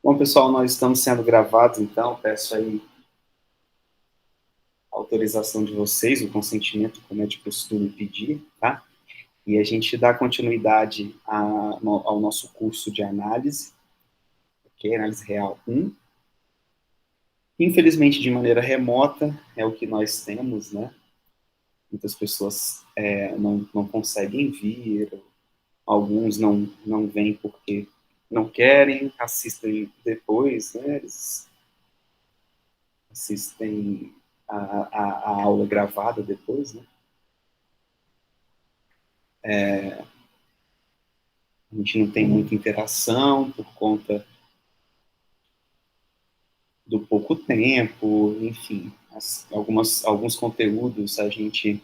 Bom, pessoal, nós estamos sendo gravados, então peço aí a autorização de vocês, o consentimento, como é de costume pedir, tá? E a gente dá continuidade ao nosso curso de análise, que é Análise Real 1. Infelizmente, de maneira remota, é o que nós temos, né? Muitas pessoas não conseguem vir, alguns não vêm porque não querem, assistem depois, né? Eles assistem a aula gravada depois, né? A gente não tem muita interação por conta do pouco tempo, enfim. Alguns conteúdos a gente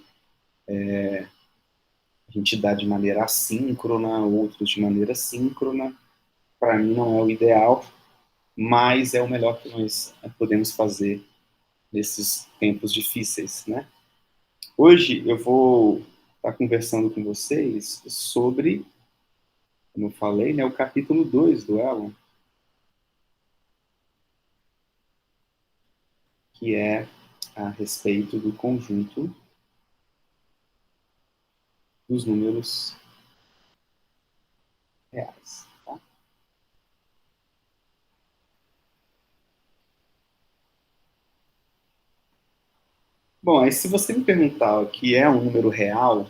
dá de maneira assíncrona, outros de maneira síncrona. Para mim não é o ideal, mas é o melhor que nós podemos fazer nesses tempos difíceis, né? Hoje eu vou estar conversando com vocês sobre, como eu falei, né, o capítulo 2 do Elon, que é a respeito do conjunto dos números reais. Tá? Bom, aí se você me perguntar o que é um número real,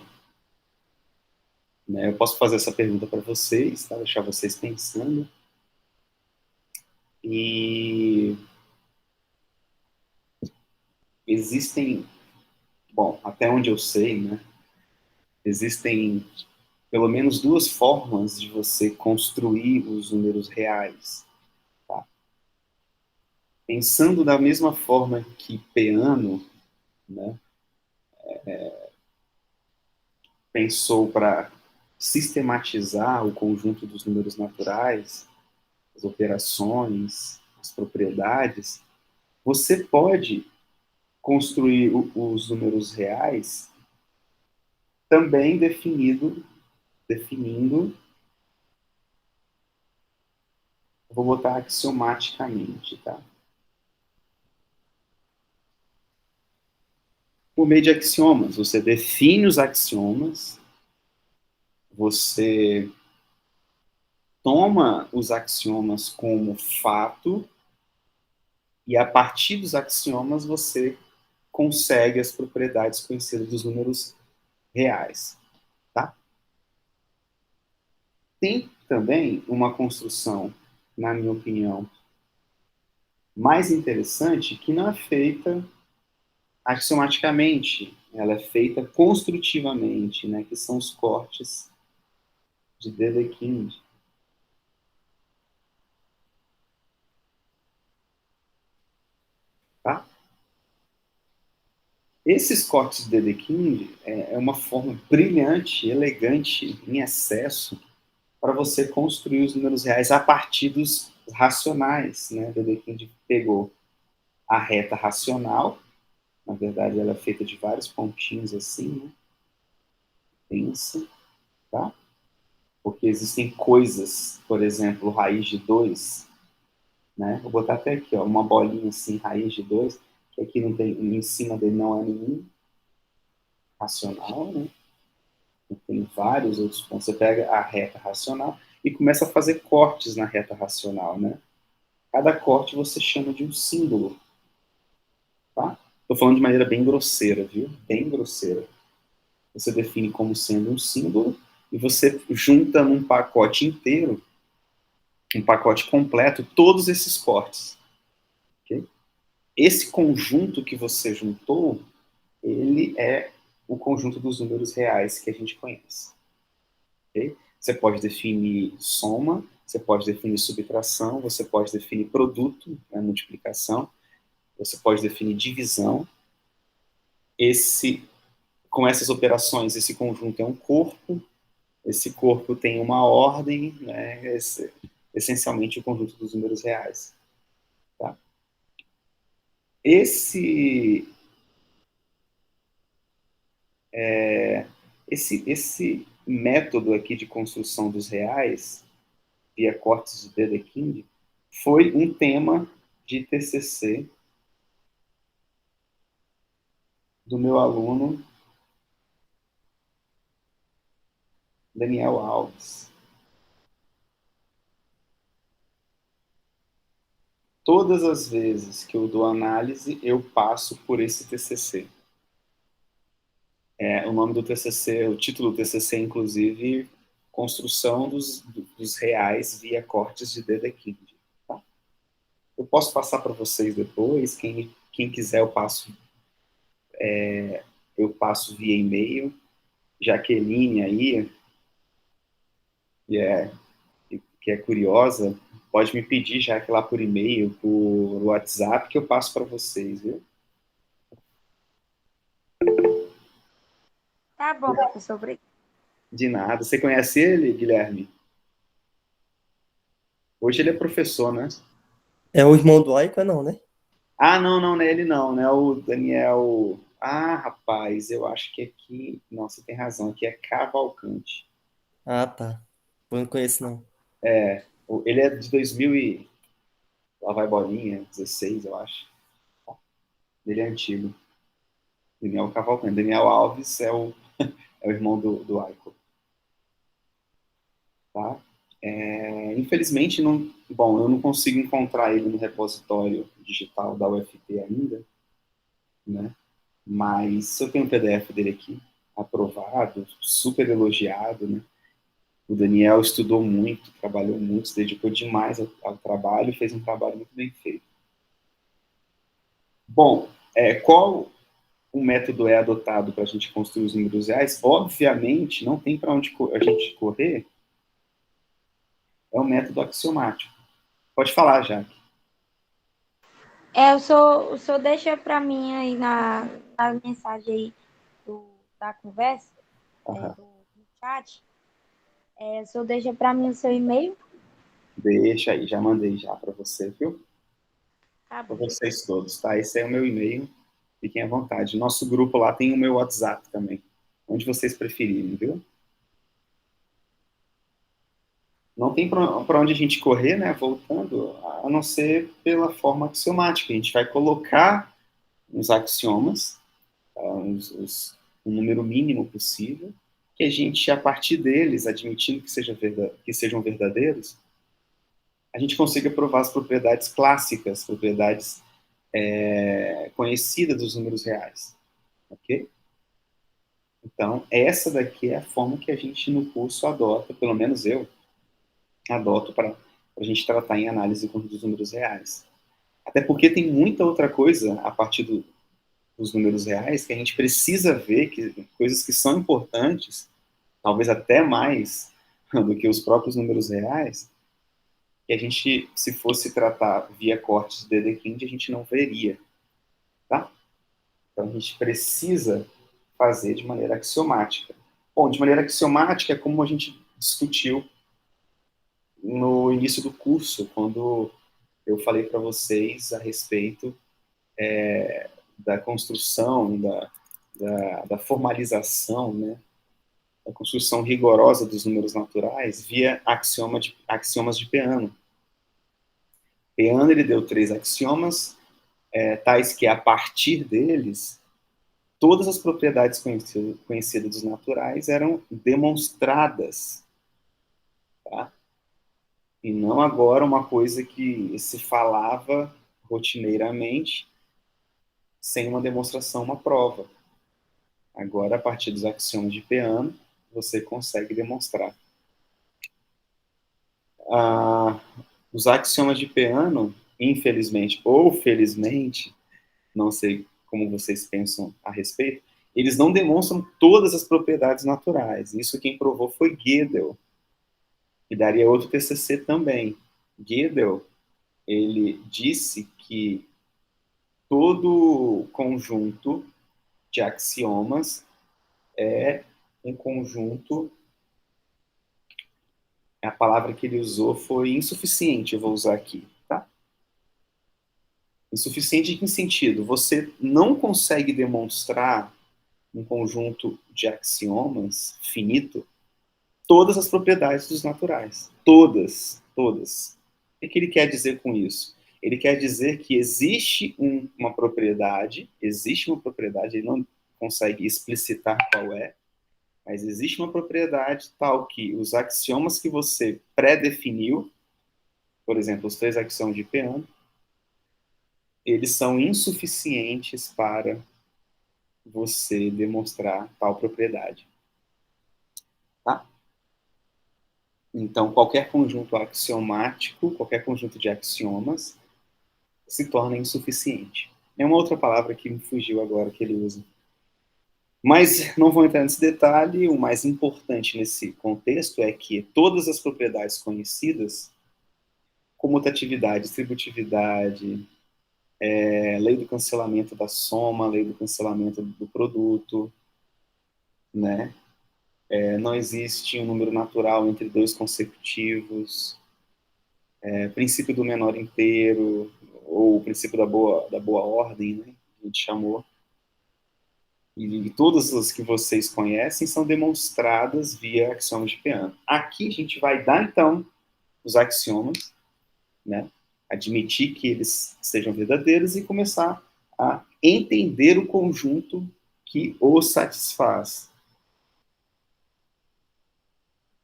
né, eu posso fazer essa pergunta para vocês, tá? Deixar vocês pensando. E existem, bom, até onde eu sei, né, existem pelo menos duas formas de você construir os números reais. Tá? Pensando da mesma forma que Peano, né, pensou para sistematizar o conjunto dos números naturais, as operações, as propriedades, você pode construir os números reais também definindo, vou botar axiomaticamente, tá? Por meio de axiomas, você define os axiomas, você toma os axiomas como fato e a partir dos axiomas você consegue as propriedades conhecidas dos números reais, tá? Tem também uma construção, na minha opinião, mais interessante, que não é feita axiomaticamente, ela é feita construtivamente, né, que são os cortes de Dedekind. Tá? Esses cortes de Dedekind é uma forma brilhante, elegante, em excesso, para você construir os números reais a partir dos racionais. Né? Dedekind pegou a reta racional, na verdade ela é feita de vários pontinhos assim, né? Pensa, tá? Porque existem coisas, por exemplo, raiz de 2, né? Vou botar até aqui, ó, uma bolinha assim, raiz de 2, que aqui não tem, em cima dele não é nenhum racional, né? Tem vários outros pontos. Você pega a reta racional e começa a fazer cortes na reta racional, né? Cada corte você chama de um símbolo, tá? Estou falando de maneira bem grosseira, viu? Bem grosseira. Você define como sendo um símbolo e você junta num pacote inteiro, um pacote completo, todos esses cortes. Okay? Esse conjunto que você juntou, ele é o conjunto dos números reais que a gente conhece. Okay? Você pode definir soma, você pode definir subtração, você pode definir produto, né, multiplicação, você pode definir divisão. Com essas operações, esse conjunto é um corpo, esse corpo tem uma ordem, né, essencialmente o conjunto dos números reais. Tá? Esse, esse método aqui de construção dos reais, via córtex de Dedekind, foi um tema de TCC do meu aluno Daniel Alves. Todas as vezes que eu dou análise, eu passo por esse TCC. O nome do TCC, o título do TCC, inclusive, Construção dos Reais via Cortes de Dedekind. Tá? Eu posso passar para vocês depois, quem quiser eu passo via e-mail. Jaqueline aí, que é, que é curiosa, pode me pedir já que lá por e-mail, por WhatsApp, que eu passo para vocês, viu? Tá bom, professor. Obrigada. De nada. Você conhece ele, Guilherme? Hoje ele é professor, né? É o irmão do Aika, não, né? Ah, não, não, não é ele não, né? O Daniel. Ah, rapaz, eu acho que aqui. Nossa, tem razão, aqui é Cavalcante. Ah, tá. Eu não conheço, não. Ele é de 2000 e. Lá vai bolinha, 16, eu acho. Ele é antigo. Daniel Cavalcante. Daniel Alves é o irmão do Aiko. Tá? Infelizmente, não, bom, eu não consigo encontrar ele no repositório digital da UFT ainda, né? Mas eu tenho um PDF dele aqui, aprovado, super elogiado, né? O Daniel estudou muito, trabalhou muito, se dedicou demais ao trabalho, fez um trabalho muito bem feito. Bom, qual o método é adotado para a gente construir os números reais? Obviamente, não tem para onde a gente correr, é o método axiomático. Pode falar, Jaque. O senhor deixa para mim aí na mensagem aí da conversa, Aham. do chat, o senhor deixa para mim o seu e-mail? Deixa aí, já mandei já para você, viu? Tá Para bom. vocês todos, tá? Esse é o meu e-mail, fiquem à vontade. Nosso grupo lá tem o meu WhatsApp também, onde vocês preferirem, viu? Não tem para onde a gente correr, né? Voltando, a não ser pela forma axiomática. A gente vai colocar uns axiomas, tá? Um número mínimo possível, que a gente, a partir deles, admitindo que sejam verdadeiros, a gente consiga provar as propriedades clássicas, propriedades conhecidas dos números reais. Ok? Então, essa daqui é a forma que a gente no curso adota, pelo menos eu adoto para a gente tratar em análise dos números reais. Até porque tem muita outra coisa a partir dos números reais que a gente precisa ver, coisas que são importantes, talvez até mais do que os próprios números reais, que a gente, se fosse tratar via cortes de Dedekind, a gente não veria. Tá? Então, a gente precisa fazer de maneira axiomática. Bom, de maneira axiomática é como a gente discutiu no início do curso, quando eu falei para vocês a respeito da construção, da formalização, né, da construção rigorosa dos números naturais via axiomas de Peano. Peano ele deu 3 axiomas, tais que, a partir deles, todas as propriedades conhecidas dos naturais eram demonstradas, tá? E não agora uma coisa que se falava rotineiramente sem uma demonstração, uma prova. Agora, a partir dos axiomas de Peano, você consegue demonstrar. Os axiomas de Peano, infelizmente ou felizmente, não sei como vocês pensam a respeito, eles não demonstram todas as propriedades naturais. Isso quem provou foi Gödel, e daria outro TCC também. Gödel, ele disse que todo conjunto de axiomas é um conjunto, a palavra que ele usou foi insuficiente, eu vou usar aqui, tá? Insuficiente em que sentido? Você não consegue demonstrar um conjunto de axiomas finito todas as propriedades dos naturais. Todas. todas. O que ele quer dizer com isso? Ele quer dizer que existe uma propriedade, ele não consegue explicitar qual é, mas existe uma propriedade tal que os axiomas que você pré-definiu, por exemplo, os 3 axiomas de Peano, eles são insuficientes para você demonstrar tal propriedade. Tá? Então, qualquer conjunto axiomático, qualquer conjunto de axiomas, se torna insuficiente. É uma outra palavra que me fugiu agora que ele usa. Mas não vou entrar nesse detalhe, o mais importante nesse contexto é que todas as propriedades conhecidas, comutatividade, distributividade, lei do cancelamento da soma, lei do cancelamento do produto, né? Não existe um número natural entre 2 consecutivos, princípio do menor inteiro, ou o princípio da boa ordem, né? A gente chamou. E todas as que vocês conhecem são demonstradas via axiomas de Peano. Aqui a gente vai dar, então, os axiomas, né? Admitir que eles sejam verdadeiros e começar a entender o conjunto que os satisfaz.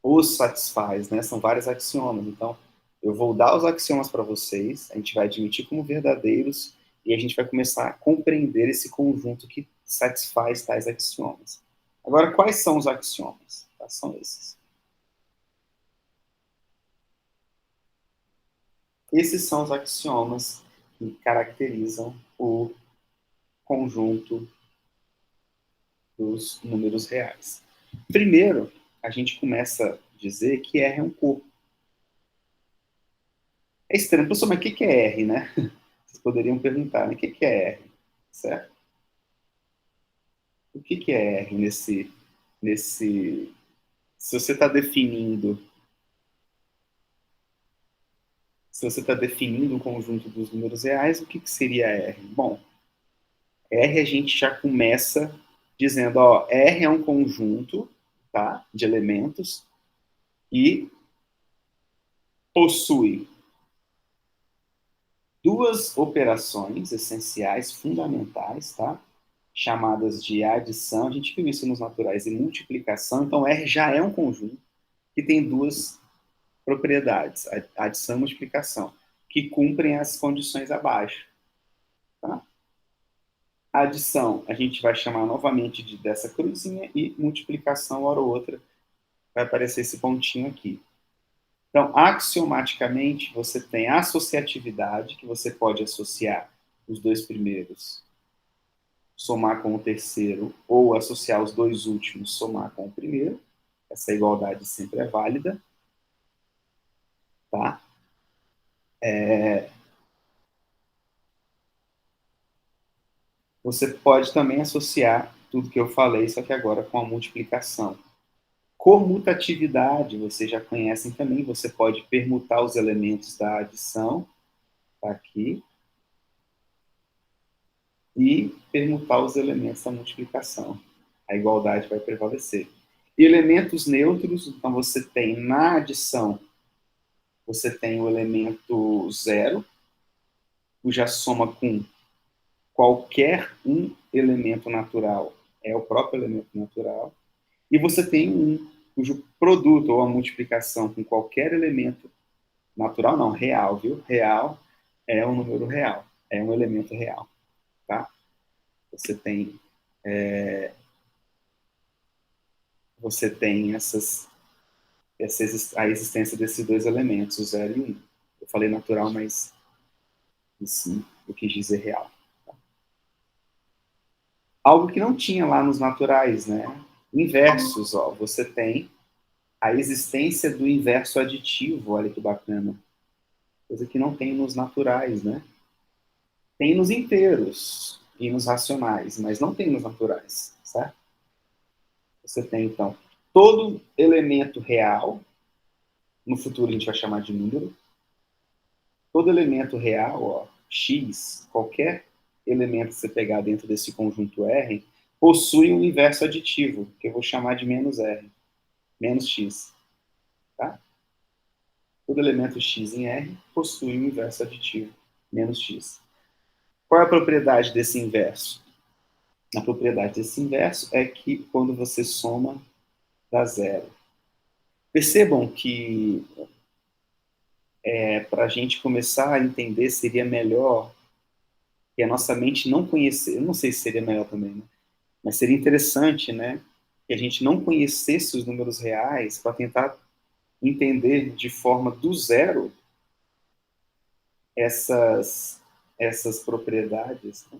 Os satisfaz, né? São vários axiomas. Então, eu vou dar os axiomas para vocês, a gente vai admitir como verdadeiros e a gente vai começar a compreender esse conjunto que satisfaz tais axiomas. Agora, quais são os axiomas? Tá? São esses. Esses são os axiomas que caracterizam o conjunto dos números reais. Primeiro, a gente começa a dizer que R é um corpo. É estranho, professor, mas o que é R, né? Vocês poderiam perguntar, né? O que é R? Certo? O que é R nesse... Se você está definindo... Se você está definindo um conjunto dos números reais, o que seria R? Bom, R a gente já começa dizendo, ó, R é um conjunto, tá, de elementos e possui 2 operações essenciais, fundamentais, tá? Chamadas de adição, a gente viu isso nos naturais, e multiplicação. Então, R já é um conjunto que tem 2 propriedades, adição e multiplicação, que cumprem as condições abaixo. Tá? A adição, a gente vai chamar novamente dessa cruzinha, e multiplicação, hora ou outra, vai aparecer esse pontinho aqui. Então, axiomaticamente, você tem a associatividade, que você pode associar os 2 primeiros, somar com o terceiro, ou associar os 2 últimos, somar com o primeiro. Essa igualdade sempre é válida. Tá? Você pode também associar tudo que eu falei, só que agora com a multiplicação. Comutatividade, vocês já conhecem também, você pode permutar os elementos da adição, tá aqui, e permutar os elementos da multiplicação. A igualdade vai prevalecer. E elementos neutros, então você tem na adição, você tem o elemento 0, cuja soma com qualquer um elemento natural é o próprio elemento natural, e você tem um cujo produto ou a multiplicação com qualquer elemento natural, não, real, viu? Real é um número real, é um elemento real, tá? Você tem a existência desses 2 elementos, o 0 e o 1. Eu falei natural, mas sim, eu quis dizer real. Tá? Algo que não tinha lá nos naturais, né? Inversos, ó, você tem a existência do inverso aditivo, olha que bacana. Coisa que não tem nos naturais, né? Tem nos inteiros e nos racionais, mas não tem nos naturais, certo? Você tem, então, todo elemento real, no futuro a gente vai chamar de número, todo elemento real, ó, x, qualquer elemento que você pegar dentro desse conjunto R, possui um inverso aditivo, que eu vou chamar de menos R, menos x. Tá? todo elemento x em R possui um inverso aditivo, menos x. Qual é a propriedade desse inverso? A propriedade desse inverso é que quando você soma, dá zero. Percebam que para a gente começar a entender, seria melhor que a nossa mente não conhecer, eu não sei se seria melhor também, né? Mas seria interessante, né, que a gente não conhecesse os números reais para tentar entender de forma do zero essas propriedades. Né?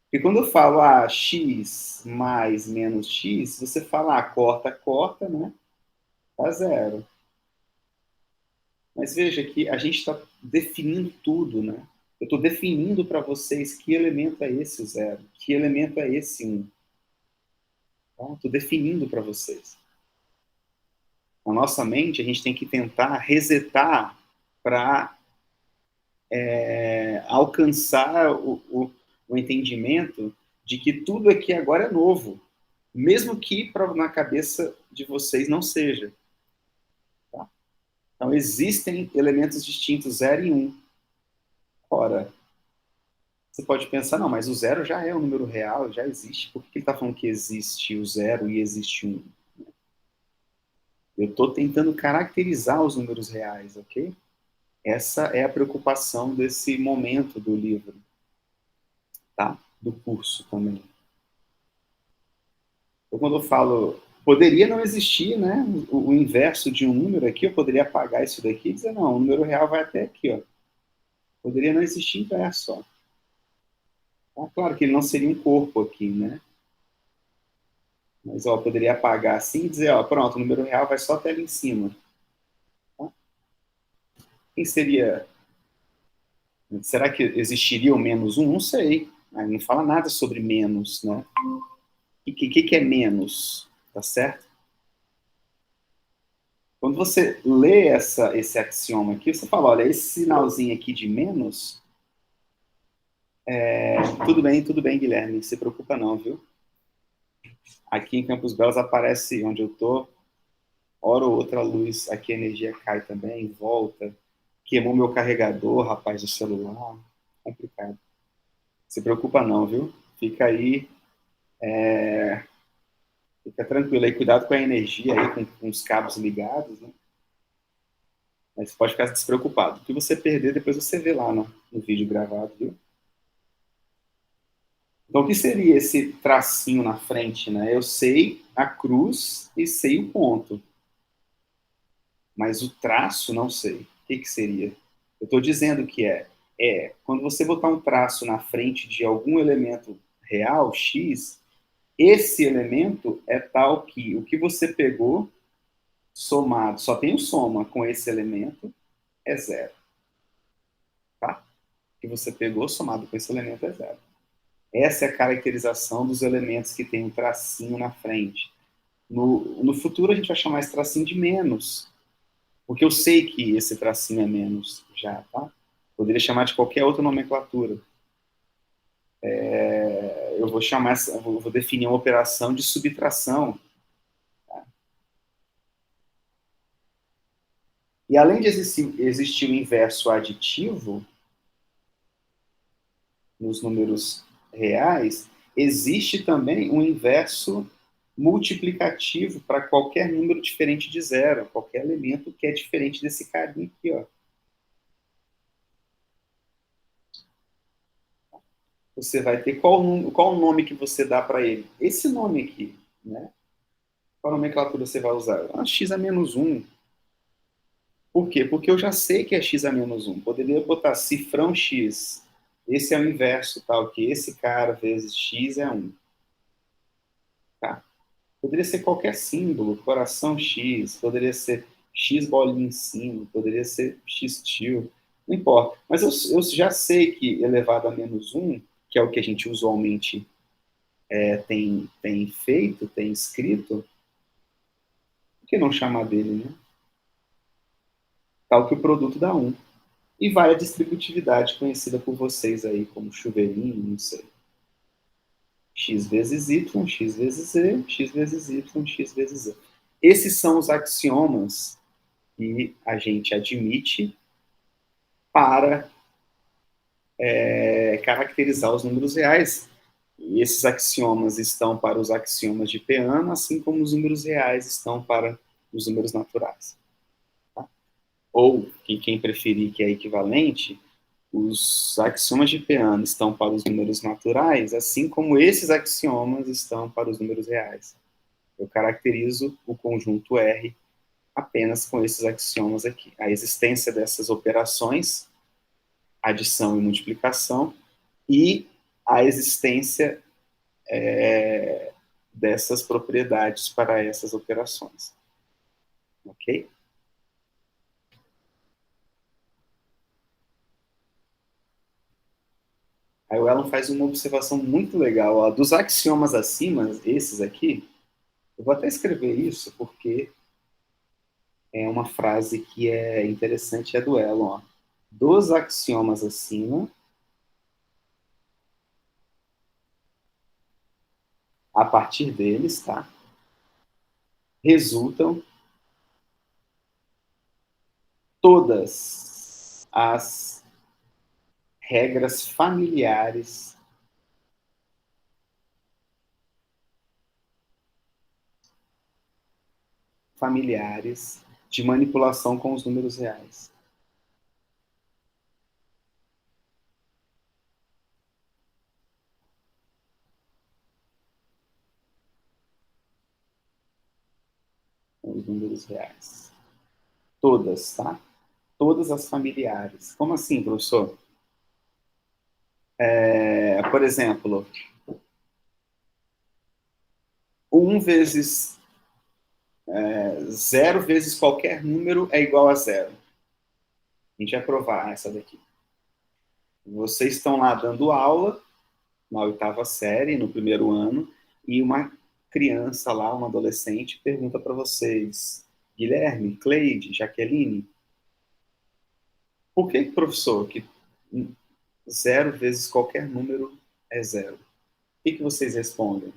Porque quando eu falo x mais menos x, você fala corta, corta, né? Dá zero. Mas veja que a gente está definindo tudo, né? Eu estou definindo para vocês que elemento é esse o zero, que elemento é esse um. Estou definindo para vocês. Na nossa mente, a gente tem que tentar resetar para alcançar o entendimento de que tudo aqui agora é novo, mesmo que na cabeça de vocês não seja. Tá? Então, existem elementos distintos 0 e 1. Ora, você pode pensar, não, mas o zero já é um número real, já existe. Por que ele está falando que existe o zero e existe um? Eu estou tentando caracterizar os números reais, ok? Essa é a preocupação desse momento do livro, tá? Do curso também. Então, quando eu falo, poderia não existir, né? O inverso de um número aqui, eu poderia apagar isso daqui e dizer, não, o número real vai até aqui, ó. Poderia não existir inverso, ó. Tá? Claro que ele não seria um corpo aqui, né? Mas, ó, eu poderia apagar assim e dizer, ó, pronto, o número real vai só até ali em cima. Tá? Quem seria... Será que existiria o menos um? Não sei. Aí não fala nada sobre menos, né? O que é menos? Tá certo? Quando você lê esse axioma aqui, você fala, olha, esse sinalzinho aqui de menos, tudo bem, Guilherme, não se preocupa não, viu? Aqui em Campos Belos aparece onde eu tô, hora ou outra luz, aqui a energia cai também, volta, queimou meu carregador, rapaz, do celular, complicado. Não se preocupa não, viu? Fica aí, fica tranquilo aí, cuidado com a energia aí, com os cabos ligados, né? Mas pode ficar despreocupado. O que você perder, depois você vê lá no vídeo gravado, viu? Então, o que seria esse tracinho na frente, né? Eu sei a cruz e sei o ponto. Mas o traço, não sei. O que seria? Eu estou dizendo que quando você botar um traço na frente de algum elemento real, x, esse elemento é tal que o que você pegou, somado, só tem o soma com esse elemento, é zero. Tá? O que você pegou, somado com esse elemento, é zero. Essa é a caracterização dos elementos que tem um tracinho na frente. No futuro, a gente vai chamar esse tracinho de menos, porque eu sei que esse tracinho é menos já, tá? Poderia chamar de qualquer outra nomenclatura. Eu vou chamar, vou definir uma operação de subtração. Tá? E além de existir o inverso aditivo nos números reais, existe também um inverso multiplicativo para qualquer número diferente de zero, qualquer elemento que é diferente desse carinha aqui, ó. Você vai ter qual o nome que você dá para ele? Esse nome aqui, né? Qual nomenclatura você vai usar? X a menos 1. Por quê? Porque eu já sei que é x a menos 1. Poderia botar cifrão x. Esse é o inverso, tal, que esse cara vezes x é 1. Tá? Poderia ser qualquer símbolo, coração X, poderia ser X bolinha em cima, poderia ser X tio, não importa. Mas eu já sei que elevado a menos 1, que é o que a gente usualmente tem feito, tem escrito, por que não chamar dele, né? Tal que o produto dá 1. E vai a distributividade conhecida por vocês aí como chuveirinho, não sei. X vezes Y, X vezes Z, X vezes Y, X vezes Z. Esses são os axiomas que a gente admite para caracterizar os números reais. E esses axiomas estão para os axiomas de Peano, assim como os números reais estão para os números naturais. Tá? Ou, quem preferir que é equivalente, os axiomas de Peano estão para os números naturais, assim como esses axiomas estão para os números reais. Eu caracterizo o conjunto R apenas com esses axiomas aqui. A existência dessas operações, adição e multiplicação, e a existência dessas propriedades para essas operações. Ok? Aí o Elon faz uma observação muito legal. Ó, dos axiomas acima, esses aqui, eu vou até escrever isso, porque é uma frase que é interessante, é do Elon. Ó. Dos axiomas acima, a partir deles, tá? Resultam todas as regras familiares de manipulação com os números reais. Com os números reais. Todas, tá? Todas as familiares. Como assim, professor? Por exemplo, 1 vezes 0 vezes qualquer número é igual a zero. A gente vai provar essa daqui. Vocês estão lá dando aula, na 8ª série, no primeiro ano, e uma criança lá, uma adolescente, pergunta para vocês, Guilherme, Cleide, Jaqueline, por que, professor, que 0 vezes qualquer número é zero? O que vocês respondem?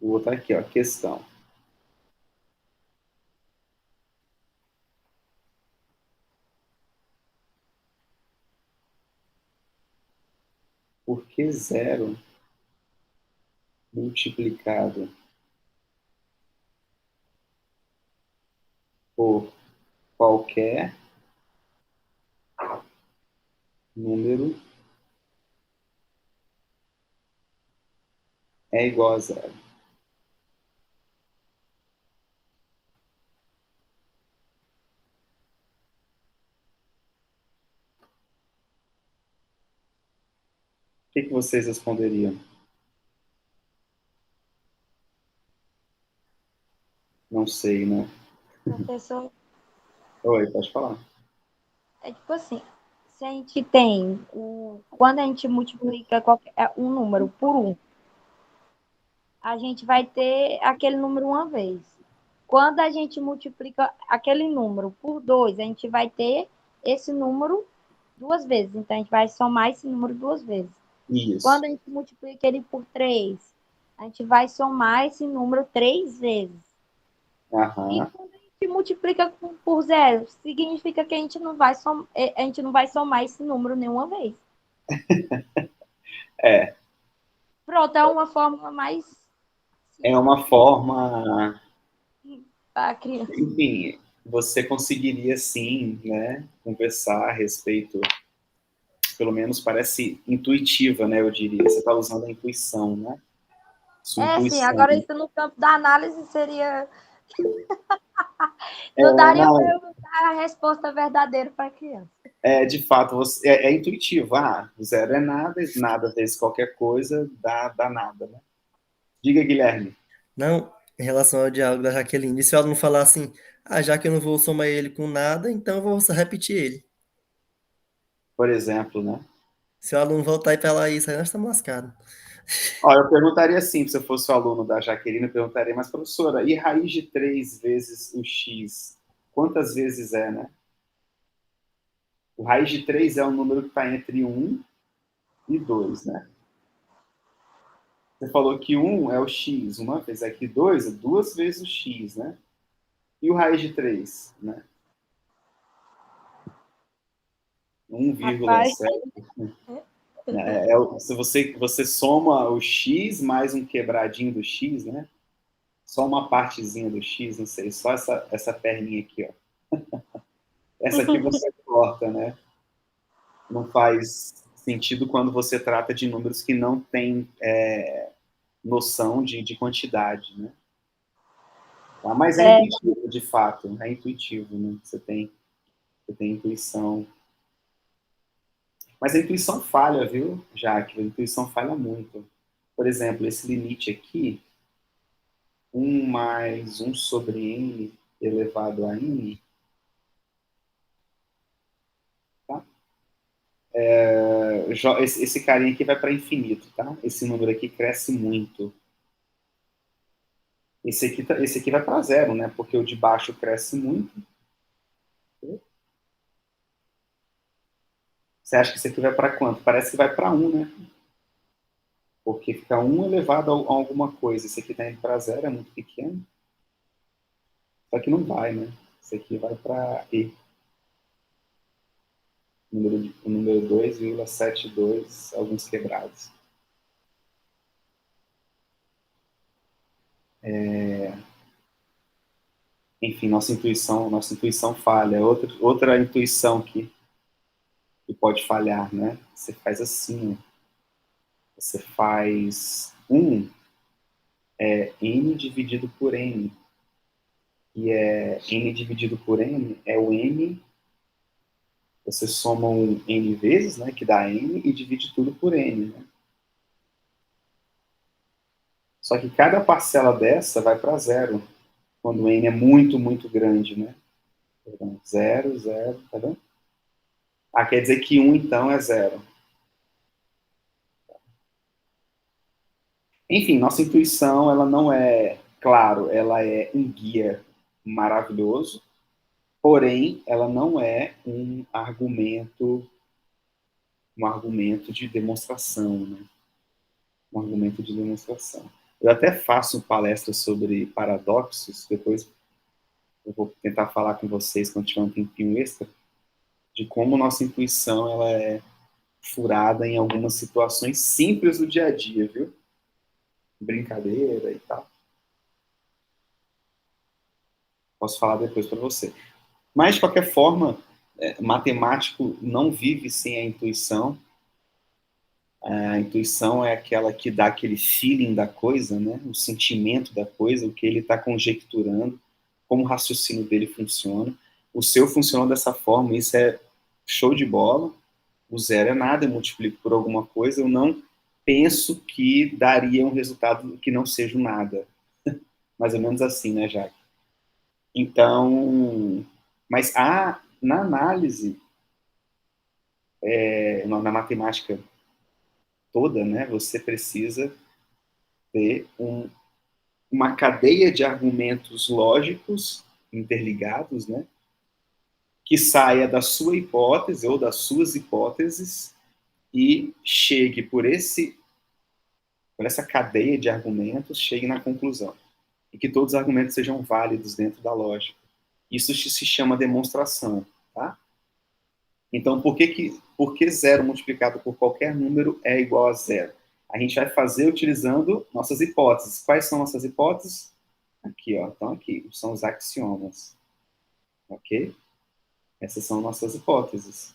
Vou botar aqui, ó, questão. Por que 0 multiplicado por qualquer número é igual a zero? O que vocês responderiam? Não sei, né? Professor, Oi, pode falar. é tipo assim, se a gente tem quando a gente multiplica um número por um, a gente vai ter aquele número uma vez. Quando a gente multiplica aquele número por 2, a gente vai ter esse número duas vezes. Então, a gente vai somar esse número duas vezes. Isso. Quando a gente multiplica ele por 3, a gente vai somar esse número 3 vezes. E Aham. quando a gente multiplica por zero, significa que a gente não vai somar esse número nenhuma vez. É. Pronto, é uma fórmula mais É simples uma forma, para a criança. enfim, você conseguiria sim, né, conversar a respeito, pelo menos parece intuitiva, né, eu diria. Você está usando a intuição, né? Sua Sim, intuição. agora isso no campo da análise seria. É, Não daria para não, eu dar a resposta verdadeira para a criança. de fato, é intuitivo. Ah, zero é nada, nada vezes qualquer coisa dá nada, né? Diga, Guilherme, Não, em relação ao diálogo da Jaqueline, se o aluno falar assim, já que eu não vou somar ele com nada, então eu vou só repetir ele. por exemplo, né? Se o aluno voltar e falar isso, aí nós estamos lascados. Ó, eu perguntaria assim, se eu fosse o aluno da Jaqueline, eu perguntaria, mas professora, e raiz de 3 vezes o x? Quantas vezes é, né? O raiz de 3 é um número que está entre 1 e 2, né? Você falou que 1 é o x uma vez, aqui 2 é 2 vezes o x, né? E o raiz de 3, né? Rapaz, 1,7. Se você soma o x mais um quebradinho do x, né? Só uma partezinha do x, não sei, só essa perninha aqui, ó. Essa aqui você corta, né? Não faz sentido quando você trata de números que não têm noção de quantidade, né? Tá? Mas é é, intuitivo, de fato, é intuitivo, né? Você tem intuição. Mas a intuição falha, viu, Jaque? A intuição falha muito. Por exemplo, esse limite aqui, 1 mais 1 sobre n elevado a n, tá? Esse carinha aqui vai para infinito, tá? Esse número aqui cresce muito. Esse aqui vai para zero, né? Porque o de baixo cresce muito. Você acha que esse aqui vai para quanto? Parece que vai para 1, né? Porque fica 1 elevado a alguma coisa. Esse aqui está indo para zero, é muito pequeno. Só que não vai, né? Esse aqui vai para e. O número 2,72, alguns quebrados. Enfim, nossa intuição falha. Outra intuição que pode falhar, né? Você faz assim, ó. Você faz 1 n dividido por n. E n dividido por n é o n, você soma um n vezes, né, que dá n, e divide tudo por n. Né? Só que cada parcela dessa vai para zero, quando o n é muito, muito grande. Né? Perdão, zero, zero, tá vendo? Ah, quer dizer que 1, então, é zero. Enfim, nossa intuição, ela não é, claro, ela é um guia maravilhoso, porém, ela não é um argumento de demonstração, né? Um argumento de demonstração. Eu até faço palestras sobre paradoxos, depois eu vou tentar falar com vocês quando tiver um tempinho extra, de como nossa intuição ela é furada em algumas situações simples do dia a dia, viu? Brincadeira e tal. Posso falar depois para você. Mas, de qualquer forma, matemático não vive sem a intuição. A intuição é aquela que dá aquele feeling da coisa, né? O sentimento da coisa, o que ele está conjecturando, como o raciocínio dele funciona. O seu funciona dessa forma, isso é show de bola. O zero é nada, eu multiplico por alguma coisa, eu não penso que daria um resultado que não seja um nada. Mais ou menos assim, né, Jaque? Então, mas na análise, na matemática toda, né, você precisa ter uma cadeia de argumentos lógicos interligados, né, que saia da sua hipótese ou das suas hipóteses e chegue por essa cadeia de argumentos, chegue na conclusão. E que todos os argumentos sejam válidos dentro da lógica. Isso se chama demonstração, tá? Então, por que zero multiplicado por qualquer número é igual a zero? A gente vai fazer utilizando nossas hipóteses. Quais são nossas hipóteses? Aqui, ó. Então, aqui. São os axiomas. Ok? Essas são nossas hipóteses.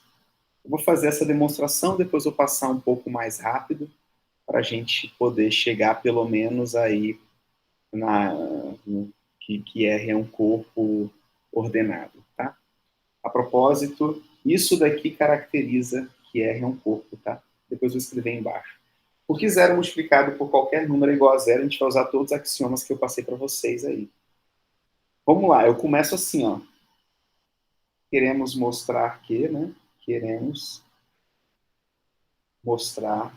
Eu vou fazer essa demonstração, depois eu vou passar um pouco mais rápido para a gente poder chegar pelo menos aí no que R é um corpo ordenado, tá? A propósito, isso daqui caracteriza que R é um corpo, tá? Depois eu vou escrever embaixo. Por que zero multiplicado por qualquer número é igual a zero? A gente vai usar todos os axiomas que eu passei para vocês aí. Vamos lá, eu começo assim, ó. Queremos mostrar que, né? Queremos mostrar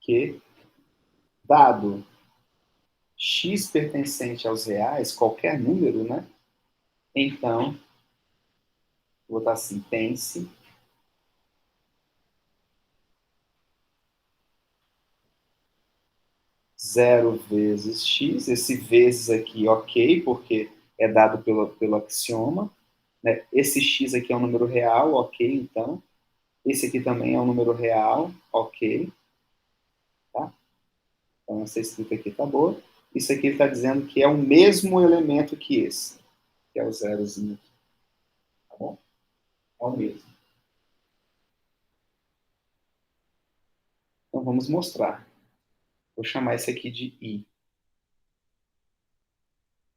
que, dado x pertencente aos reais, qualquer número, né? Então, vou botar assim, pense 0 vezes x, esse vezes aqui, ok, porque é dado pelo axioma, né? Esse x aqui é um número real, ok, então. Esse aqui também é um número real, ok. Tá? Então, essa escrita aqui tá boa. Isso aqui está dizendo que é o mesmo elemento que esse, que é o zerozinho aqui. Tá bom? É o mesmo. Então, vamos mostrar. Vou chamar esse aqui de I.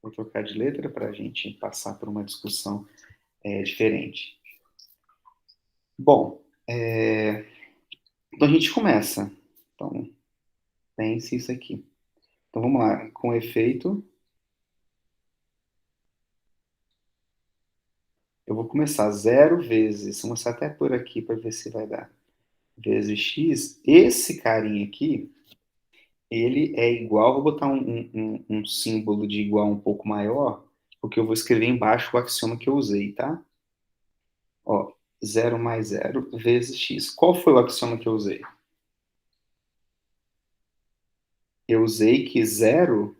Vou trocar de letra para a gente passar por uma discussão diferente. Bom, então a gente começa. Então, pense isso aqui. Então, vamos lá. Com efeito, eu vou começar 0 vezes, vou começar até por aqui para ver se vai dar, vezes x. Esse carinha aqui, ele é igual, vou botar um símbolo de igual um pouco maior, porque eu vou escrever embaixo o axioma que eu usei, tá? Ó, 0 mais 0 vezes x. Qual foi o axioma que eu usei? Eu usei que 0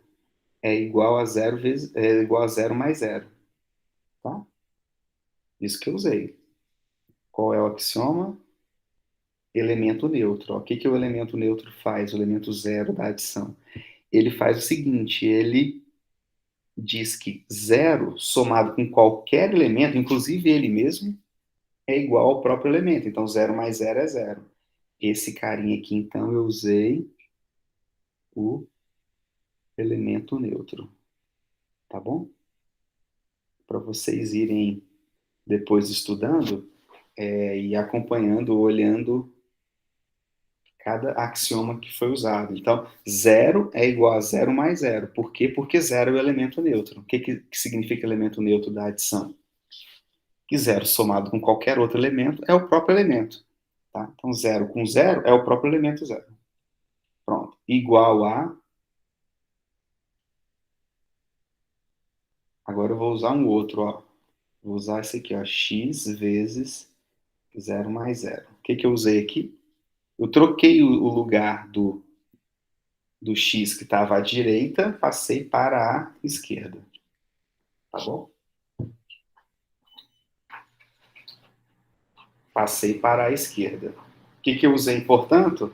é igual a 0 vezes, é igual a 0 mais 0, tá? Isso que eu usei. Qual é o axioma? Elemento neutro. Ó. O que, que o elemento neutro faz? O elemento zero da adição. Ele faz o seguinte, ele diz que zero somado com qualquer elemento, inclusive ele mesmo, é igual ao próprio elemento. Então, 0 mais 0 é 0. Esse carinha aqui, então, eu usei o elemento neutro. Tá bom? Para vocês irem depois estudando e acompanhando, olhando cada axioma que foi usado. Então, zero é igual a zero mais zero. Por quê? Porque zero é o elemento neutro. O que significa elemento neutro da adição? Que zero somado com qualquer outro elemento é o próprio elemento. Tá? Então, zero com zero é o próprio elemento zero. Pronto. Igual a... Agora eu vou usar um outro, ó. Vou usar esse aqui, ó. X vezes zero mais zero. O que eu usei aqui? Eu troquei o lugar do x que estava à direita, passei para a esquerda. Tá bom? Passei para a esquerda. O que eu usei, portanto?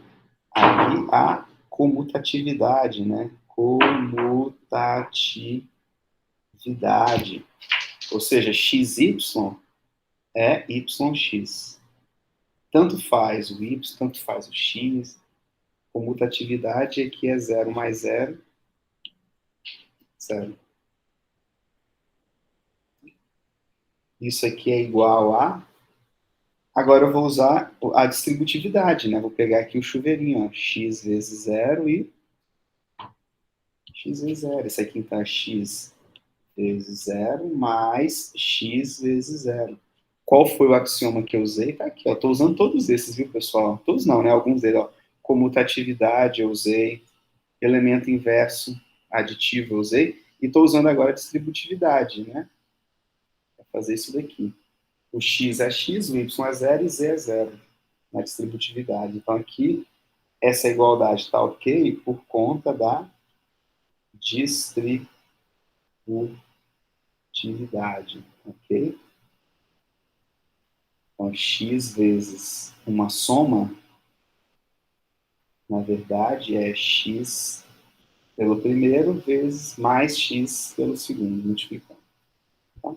Aqui a comutatividade, né? Comutatividade. Ou seja, xy é yx. Tanto faz o y, tanto faz o x. Comutatividade aqui é 0 mais 0, 0. Isso aqui é igual a... Agora eu vou usar a distributividade, né? Vou pegar aqui o chuveirinho, ó. X vezes 0 e x vezes 0. Esse aqui, então, é x vezes 0 mais x vezes 0. Qual foi o axioma que eu usei? Tá aqui, ó. Estou usando todos esses, viu, pessoal? Todos não, né? Alguns deles, ó. Comutatividade eu usei, elemento inverso aditivo eu usei, e estou usando agora a distributividade, né? Para fazer isso daqui. O x é x, o y é 0 e z é 0 na distributividade. Então, aqui, essa igualdade está ok por conta da distributividade, ok? Então, x vezes uma soma, na verdade, é x pelo primeiro vezes mais x pelo segundo, multiplicando. Tá?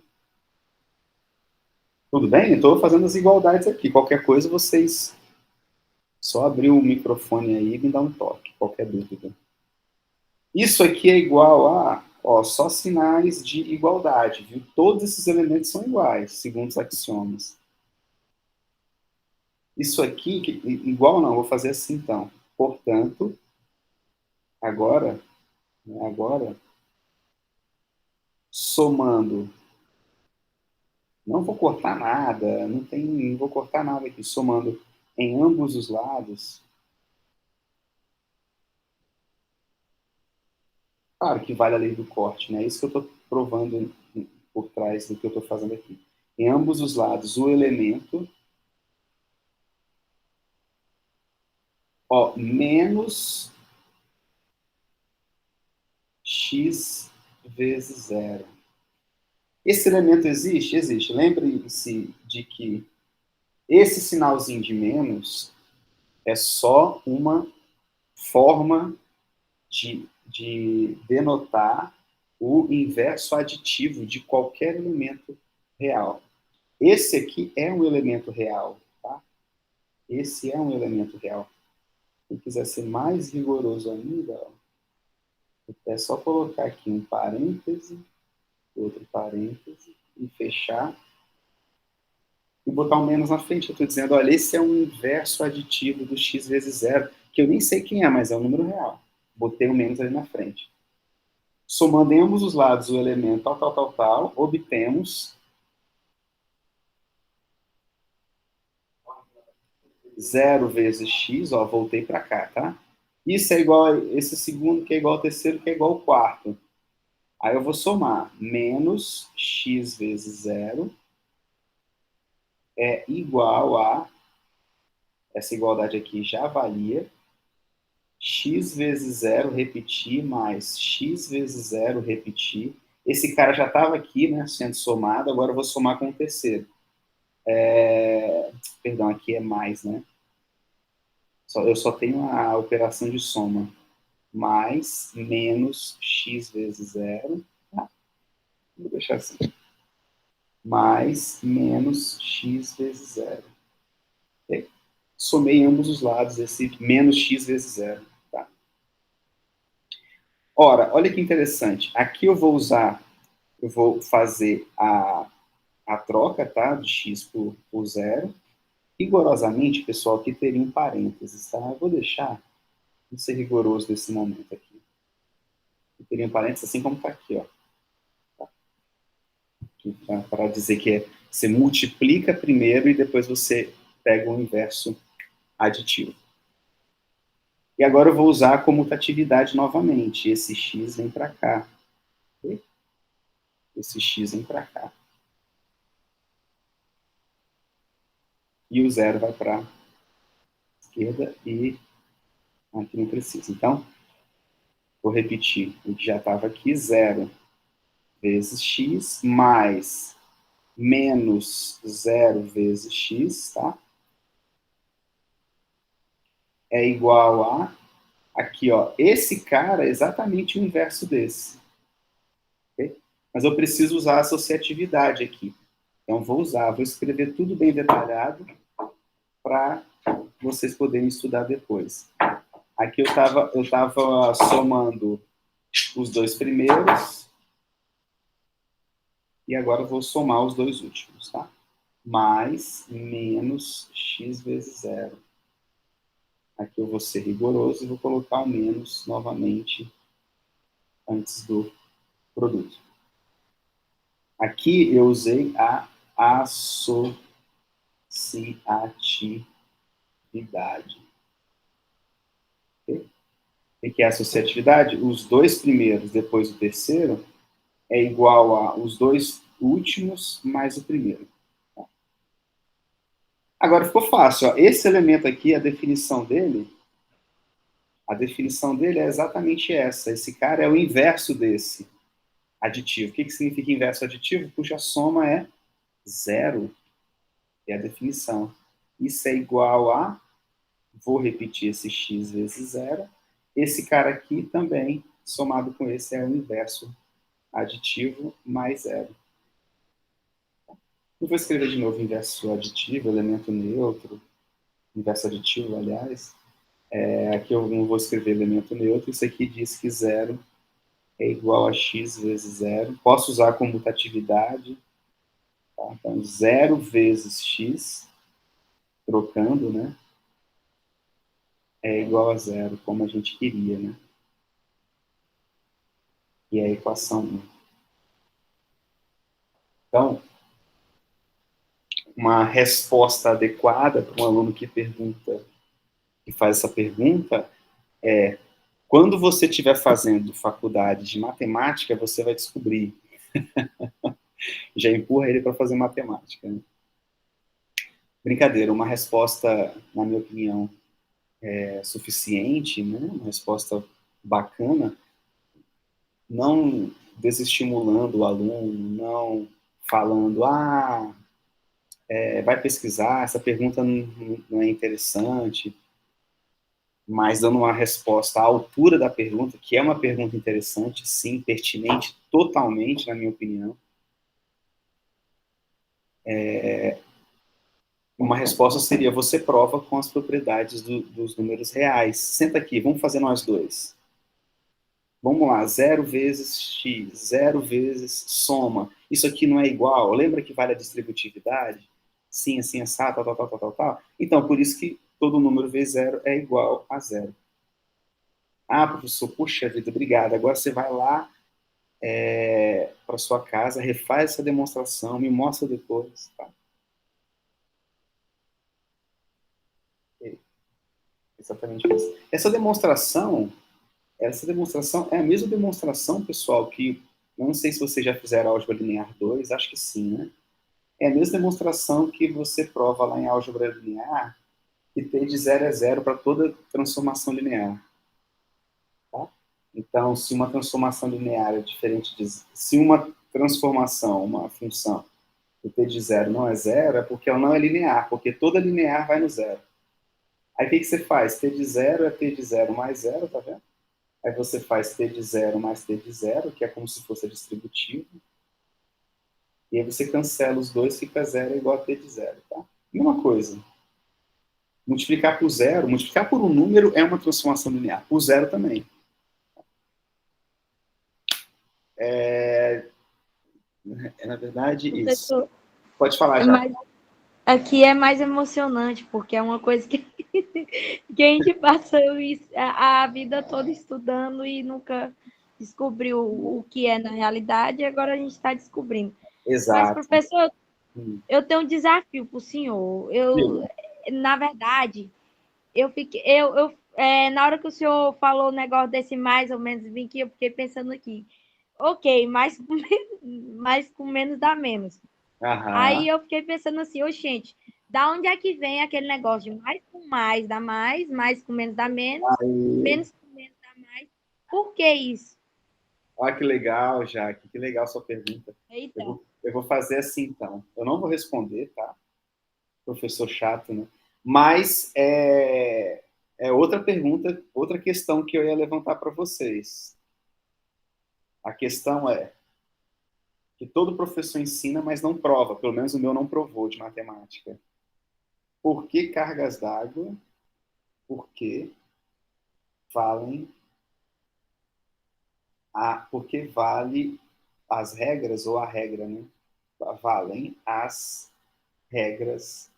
Tudo bem? Estou fazendo as igualdades aqui. Qualquer coisa, vocês só abrir o microfone aí e me dar um toque, qualquer dúvida. Isso aqui é igual a, ó, só sinais de igualdade, viu? Todos esses elementos são iguais, segundo os axiomas. Isso aqui, igual não, vou fazer assim então. Portanto, agora, somando, não vou cortar nada, não vou cortar nada aqui, somando em ambos os lados, claro que vale a lei do corte, né? Isso que eu estou provando por trás do que eu estou fazendo aqui. Em ambos os lados, o elemento, ó, menos x vezes zero. Esse elemento existe? Existe. Lembre-se de que esse sinalzinho de menos é só uma forma de denotar o inverso aditivo de qualquer elemento real. Esse aqui é um elemento real, tá? Esse é um elemento real. Se quiser ser mais rigoroso ainda, ó, é só colocar aqui um parêntese, outro parêntese, e fechar, e botar um menos na frente. Eu estou dizendo, olha, esse é um inverso aditivo do x vezes zero, que eu nem sei quem é, mas é um número real. Botei um menos ali na frente. Somando em ambos os lados o elemento tal, obtemos 0 vezes x, ó, voltei para cá, tá? Isso é igual a esse segundo, que é igual ao terceiro, que é igual ao quarto. Aí eu vou somar menos x vezes zero é igual a, essa igualdade aqui já valia, x vezes zero repetir, mais x vezes zero repetir. Esse cara já estava aqui, né, sendo somado, agora eu vou somar com o terceiro. Perdão, aqui é mais, né? Eu só tenho a operação de soma. Mais, menos, x vezes zero. Tá? Vou deixar assim. Mais, menos, x vezes zero. Okay? Somei em ambos os lados esse menos x vezes zero. Tá? Ora, olha que interessante. Aqui eu vou fazer a troca, tá? De x por zero. Rigorosamente, pessoal, aqui teria um parênteses, tá? Eu vou deixar, não ser rigoroso nesse momento aqui. Eu teria um parênteses assim como está aqui, ó. Para dizer que você multiplica primeiro e depois você pega o inverso aditivo. E agora eu vou usar a comutatividade novamente. Esse x vem para cá. Okay? Esse x vem para cá. E o zero vai para a esquerda e aqui não precisa. Então, vou repetir o que já estava aqui. 0 vezes x mais menos 0 vezes x, tá? É igual a, aqui, ó, esse cara é exatamente o inverso desse. Okay? Mas eu preciso usar a associatividade aqui. Então, vou escrever tudo bem detalhado para vocês poderem estudar depois. Aqui eu tava somando os dois primeiros e agora eu vou somar os dois últimos, tá? Mais, menos, x vezes zero. Aqui eu vou ser rigoroso e vou colocar o menos novamente antes do produto. Aqui eu usei a associatividade. Okay? O que é associatividade? Os dois primeiros depois do terceiro é igual a os dois últimos mais o primeiro. Agora ficou fácil. Ó. Esse elemento aqui, a definição dele é exatamente essa. Esse cara é o inverso desse aditivo. O que significa inverso aditivo? Cuja soma é zero. É a definição. Isso é igual a, vou repetir esse x vezes zero. Esse cara aqui também, somado com esse, é o inverso aditivo mais zero. Eu vou escrever de novo inverso aditivo, elemento neutro, inverso aditivo, aliás. Aqui eu não vou escrever elemento neutro, isso aqui diz que zero é igual a x vezes zero. Posso usar a comutatividade. Tá? Então, 0 vezes x, trocando, né? É igual a zero, como a gente queria, né? E é a equação 1. Então, uma resposta adequada para um aluno que faz essa pergunta é: quando você estiver fazendo faculdade de matemática, você vai descobrir. Já empurra ele para fazer matemática. Né? Brincadeira, uma resposta, na minha opinião, suficiente, né? Uma resposta bacana, não desestimulando o aluno, não falando, vai pesquisar, essa pergunta não é interessante, mas dando uma resposta à altura da pergunta, que é uma pergunta interessante, sim, pertinente, totalmente, na minha opinião. Uma resposta seria, você prova com as propriedades dos números reais. Senta aqui, vamos fazer nós dois. Vamos lá, 0 vezes x, 0 vezes soma. Isso aqui não é igual? Lembra que vale a distributividade? Sim, assim, assado, tal, tal, tal, tal, tal, tal. Então, por isso que todo número vezes zero é igual a zero. Ah, professor, puxa vida, obrigado. Agora você vai lá para sua casa, refaz essa demonstração, me mostra depois. Tá? Exatamente isso. Essa demonstração é a mesma demonstração, pessoal, que não sei se vocês já fizeram álgebra linear 2, acho que sim, né? É a mesma demonstração que você prova lá em álgebra linear, que t de 0 é zero para toda transformação linear. Tá? Então, se uma transformação linear é diferente de... Se uma transformação, uma função, o t de zero não é zero, é porque ela não é linear, porque toda linear vai no zero. Aí o que você faz? T de zero é t de zero mais zero, tá vendo? Aí você faz t de zero mais t de zero, que é como se fosse distributivo. E aí você cancela os dois, fica zero igual a t de zero, tá? Mesma coisa. Multiplicar por zero, multiplicar por um número é uma transformação linear. Por zero também. Na verdade, isso. Professor, Pode falar já. mas aqui é mais emocionante, porque é uma coisa que, que a gente passou a vida toda estudando e nunca descobriu o que é na realidade, e agora a gente está descobrindo. Mas, Exato. professor, eu tenho um desafio para o senhor. Diga. Na verdade, eu fiquei, na hora que o senhor falou o negócio desse mais ou menos 20, eu fiquei pensando aqui, ok, mais com menos dá menos. Aí Aham. eu fiquei pensando assim, ô gente, da onde é que vem aquele negócio de mais com mais dá mais com menos dá Aí, menos com menos dá mais? Por que isso? olha que legal, Jaque. Que legal a sua pergunta. Eu Eita, vou, eu vou fazer assim, então. Eu não vou responder, tá? Professor chato, né? Mas é outra pergunta, outra questão que eu ia levantar para vocês. A questão é que todo professor ensina, mas não prova. Pelo menos o meu não provou de matemática. Por que cargas d'água? Por que valem porque vale as regras, ou a regra, né? Valem as regras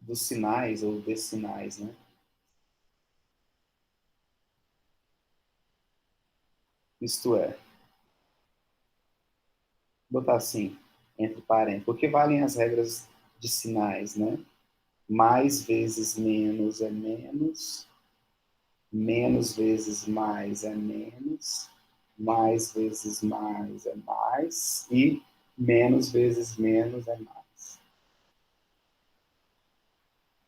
dos sinais ou de sinais, né? Isto é, vou botar assim, entre parênteses, porque valem as regras de sinais, né? Mais vezes menos é menos, menos vezes mais é menos, mais vezes mais é mais e menos vezes menos é mais.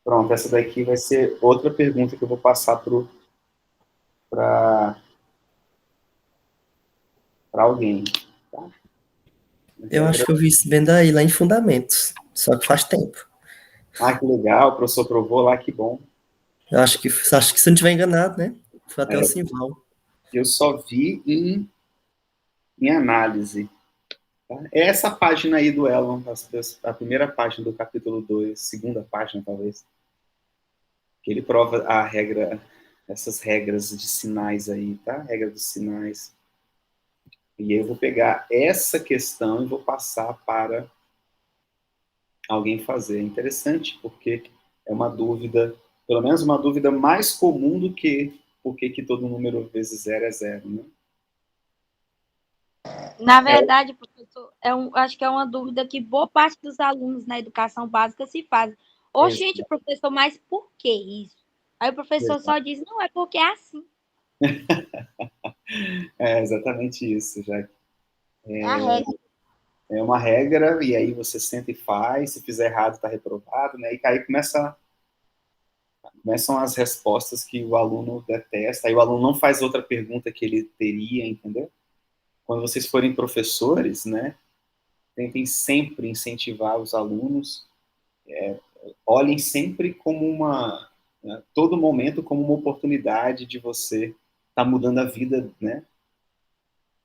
Pronto, essa daqui vai ser outra pergunta que eu vou passar para alguém. Tá? Eu acho que eu vi isso bem daí, lá em Fundamentos. Só que faz tempo. Que legal, o professor provou lá, que bom. Acho que se eu não estiver enganado, né? Foi até o É, Simval. eu só vi em análise. Tá? É essa página aí do Elon, a primeira página do capítulo 2, segunda página, talvez, que ele prova a regra, essas regras de sinais aí, tá? Regra dos sinais. E eu vou pegar essa questão e vou passar para alguém fazer. É interessante, porque é uma dúvida, pelo menos uma dúvida mais comum do que por que todo número vezes zero é zero, né? na verdade, professor, acho que é uma dúvida que boa parte dos alunos na educação básica se faz. Oxente, professor, mas por que isso? Aí o professor só diz, não, é porque é assim. É exatamente isso, já. É a regra. É uma regra, e aí você senta e faz, se fizer errado, está reprovado, né? E aí começa Começam as respostas que o aluno detesta, aí o aluno não faz outra pergunta que ele teria, entendeu? Quando vocês forem professores, né, tentem sempre incentivar os alunos, olhem sempre como né, todo momento como uma oportunidade de você estar mudando a vida, né,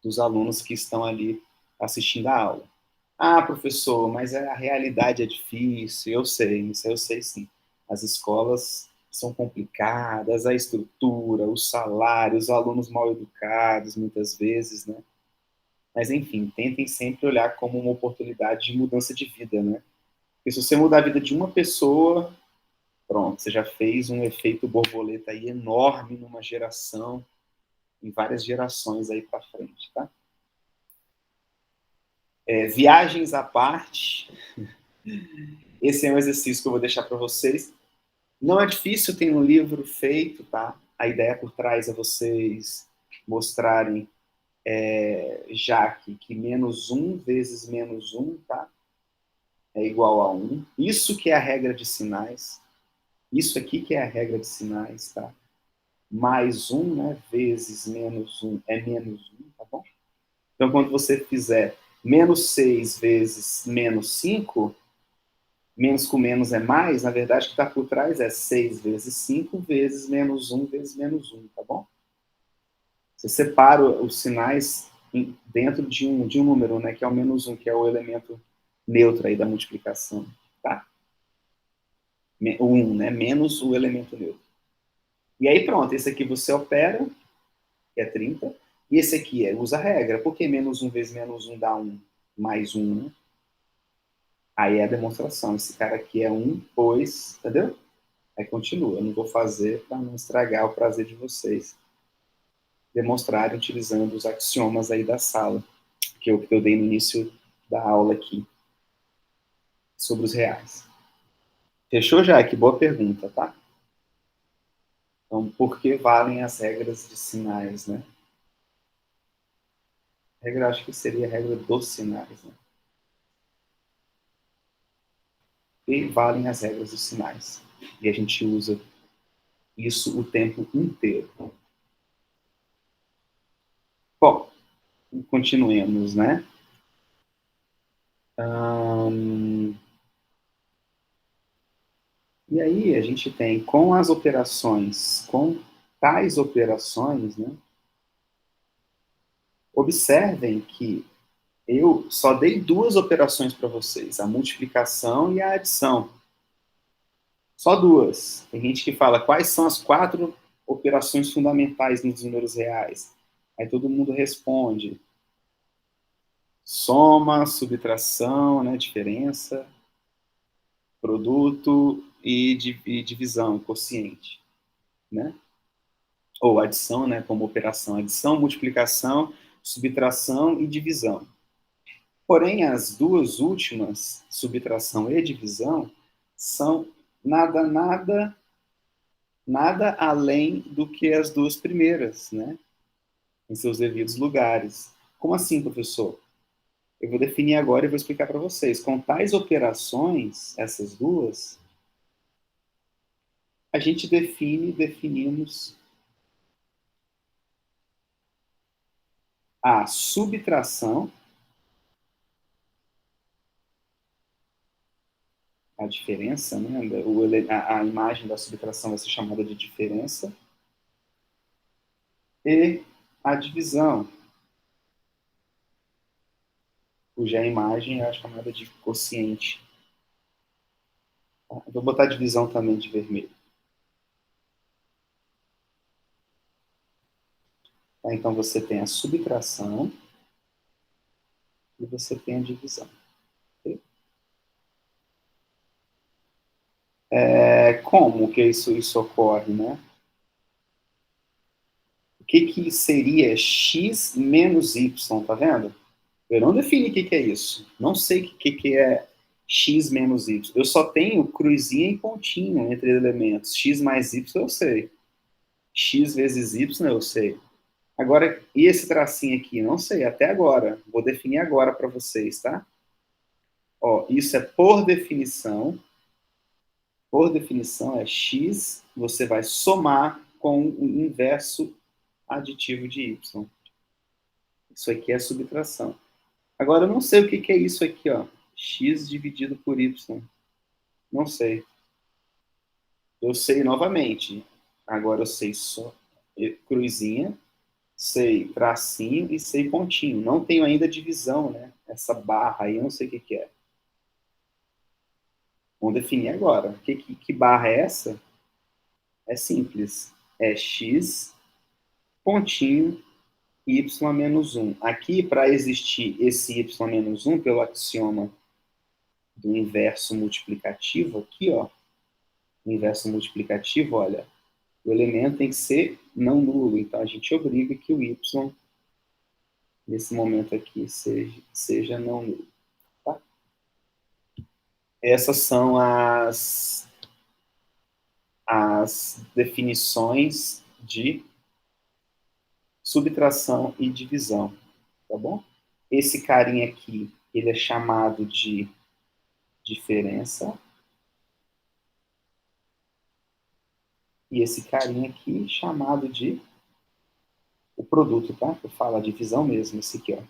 dos alunos que estão ali assistindo a aula. Ah, professor, mas a realidade é difícil, eu sei, isso eu sei sim. As escolas são complicadas, a estrutura, o salário, os alunos mal educados, muitas vezes, né? Mas, enfim, tentem sempre olhar como uma oportunidade de mudança de vida, né? Porque se você mudar a vida de uma pessoa, pronto, você já fez um efeito borboleta aí enorme numa geração, em várias gerações aí para frente, tá? Viagens à parte, esse é um exercício que eu vou deixar para vocês. Não é difícil, tem um livro feito, tá? A ideia por trás é vocês mostrarem já que menos um vezes menos um, tá? É igual a um. Isso que é a regra de sinais. Isso aqui que é a regra de sinais, tá? Mais um, né? Vezes menos um é menos um, tá bom? Então, quando você fizer menos 6 vezes menos 5, menos com menos é mais, na verdade, o que está por trás é 6 vezes 5 vezes menos um vezes menos um, tá bom? Você separa os sinais dentro de um número, né, que é o menos um, que é o elemento neutro aí da multiplicação, tá? O 1, né, menos o elemento neutro. E aí pronto, esse aqui você opera, que é 30, e esse aqui usa a regra, porque menos um vezes menos um dá 1, mais 1, né? Aí é a demonstração, esse cara aqui é 1, pois, entendeu? Aí continua, eu não vou fazer para não estragar o prazer de vocês demonstrarem utilizando os axiomas aí da sala, que eu dei no início da aula aqui, sobre os reais. Fechou, Jaque? Boa pergunta, tá? Então, por que valem as regras de sinais, né? A regra, acho que seria a regra dos sinais, né? E valem as regras dos sinais. E a gente usa isso o tempo inteiro. Bom, continuemos, né? E aí a gente tem com as operações, com tais operações, né? Observem que eu só dei duas operações para vocês, a multiplicação e a adição. Só duas. Tem gente que fala quais são as 4 operações fundamentais nos números reais. Aí todo mundo responde: soma, subtração, né, diferença, produto e divisão, quociente, né? Ou adição, né, como operação, adição, multiplicação, subtração e divisão. Porém, as duas últimas, subtração e divisão, são nada além do que as duas primeiras, né? Em seus devidos lugares. Como assim, professor? Eu vou definir agora e vou explicar para vocês. Com tais operações, essas duas, a gente definimos a subtração, a diferença, né? A imagem da subtração vai ser chamada de diferença, e a divisão, cuja imagem é a chamada de quociente. Tá? Vou botar a divisão também de vermelho. Tá? Então, você tem a subtração e você tem a divisão. Okay? Como que isso ocorre, né? O que seria x menos y, tá vendo? Eu não defini o que é isso. Não sei o que é x menos y. Eu só tenho cruzinha e pontinho entre elementos. X mais y eu sei. X vezes y eu sei. Agora, e esse tracinho aqui? Não sei, até agora. Vou definir agora para vocês, tá? Ó, isso é por definição Por definição, é x, você vai somar com o inverso aditivo de y. Isso aqui é subtração. Agora, eu não sei o que é isso aqui, ó. X dividido por y. Não sei. Eu sei novamente. Agora eu sei só cruzinha, sei tracinho e sei pontinho. Não tenho ainda divisão, né? Essa barra aí, eu não sei o que é. Vamos definir agora. Que barra é essa? É simples. É x pontinho y menos 1. Aqui, para existir esse y menos 1, pelo axioma do inverso multiplicativo, aqui, ó, o inverso multiplicativo, olha, o elemento tem que ser não nulo, então a gente obriga que o y, nesse momento aqui, seja não nulo. Tá? Essas são as definições de subtração e divisão, tá bom? Esse carinha aqui, ele é chamado de diferença. E esse carinha aqui, chamado de o produto, tá? Eu falo a divisão mesmo, esse aqui, ó.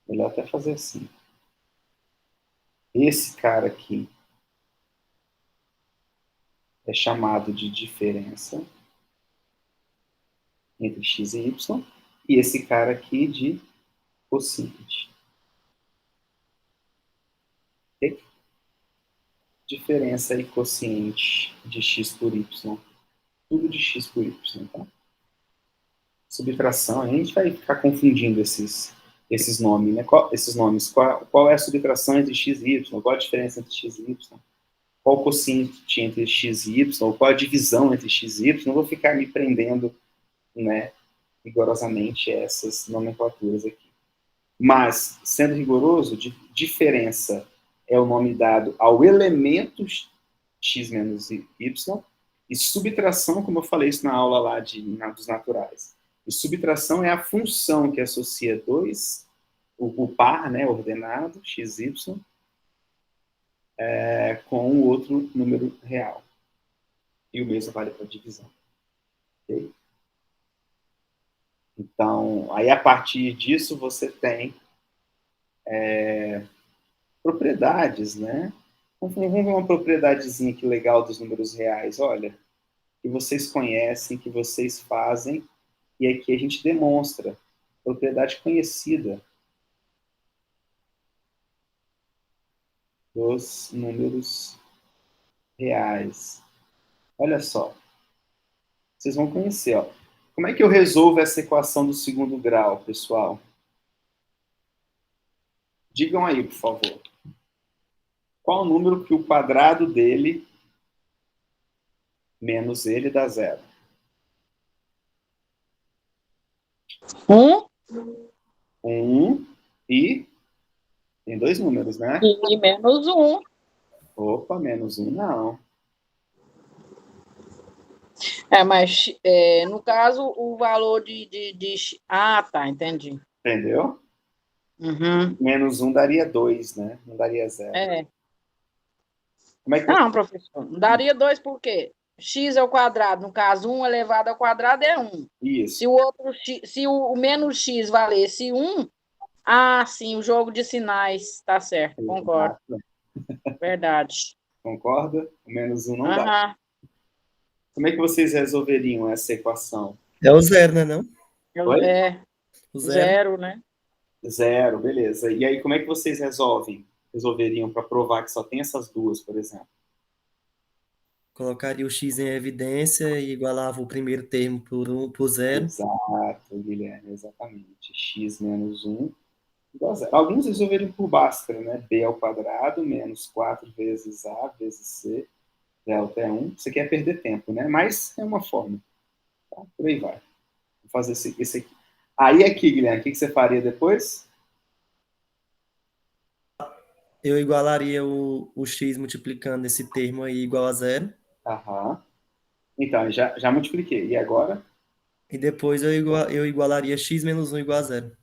Melhor até fazer assim. Esse cara aqui é chamado de diferença entre x e y. E esse cara aqui de quociente. Ok? Diferença e quociente de x por y. Tudo de x por y, tá? Subtração, a gente vai ficar confundindo esses nomes, né? Esses nomes. Qual é a subtração entre x e y? Qual a diferença entre x e y? Qual o quociente entre x e y? Qual a divisão entre x e y? Não vou ficar me prendendo, né, rigorosamente essas nomenclaturas aqui. Mas, sendo rigoroso, diferença é o nome dado ao elemento x menos y, e subtração, como eu falei isso na aula lá dos naturais. E subtração é a função que associa o par, né, ordenado, x, y, com o outro número real. E o mesmo vale para divisão. Okay? Então, aí a partir disso você tem propriedades, né? Vamos ver uma propriedadezinha aqui legal dos números reais. Olha, que vocês conhecem, que vocês fazem, e aqui a gente demonstra propriedade conhecida dos números reais. Olha só, vocês vão conhecer, ó. Como é que eu resolvo essa equação do segundo grau, pessoal? Digam aí, por favor. Qual o número que o quadrado dele menos ele dá zero? 1 1 e... Tem dois números, né? e menos 1. Opa, menos 1 não. Mas no caso, o valor Ah, tá, entendi. Entendeu? Uhum. Menos 1 daria 2, né? Não daria 0. Como é que Não, professor, não daria 2 por quê? X é o quadrado, no caso, 1 elevado ao quadrado é 1. Isso. Se o menos x valesse 1, sim, o jogo de sinais, tá certo, concordo. Verdade. Concorda? O menos 1 não dá. Como é que vocês resolveriam essa equação? É o zero, né, não? Oi? O Zero, né? 0, beleza. E aí, como é que vocês resolveriam para provar que só tem essas duas, por exemplo? Colocaria o x em evidência e igualava o primeiro termo por zero. Exato, Guilherme, exatamente. X menos 1 igual a 0. Alguns resolveram por Bhaskara, né? B ao quadrado menos 4 vezes A vezes C, delta é 1. Você quer perder tempo, né? Mas é uma forma. Tá? Por aí vai. Vou fazer esse aqui. Aí aqui, Guilherme, o que você faria depois? Eu igualaria o x multiplicando esse termo aí igual a zero. Aham. Então, já multipliquei. E agora? E depois eu igualaria x menos 1 igual a zero.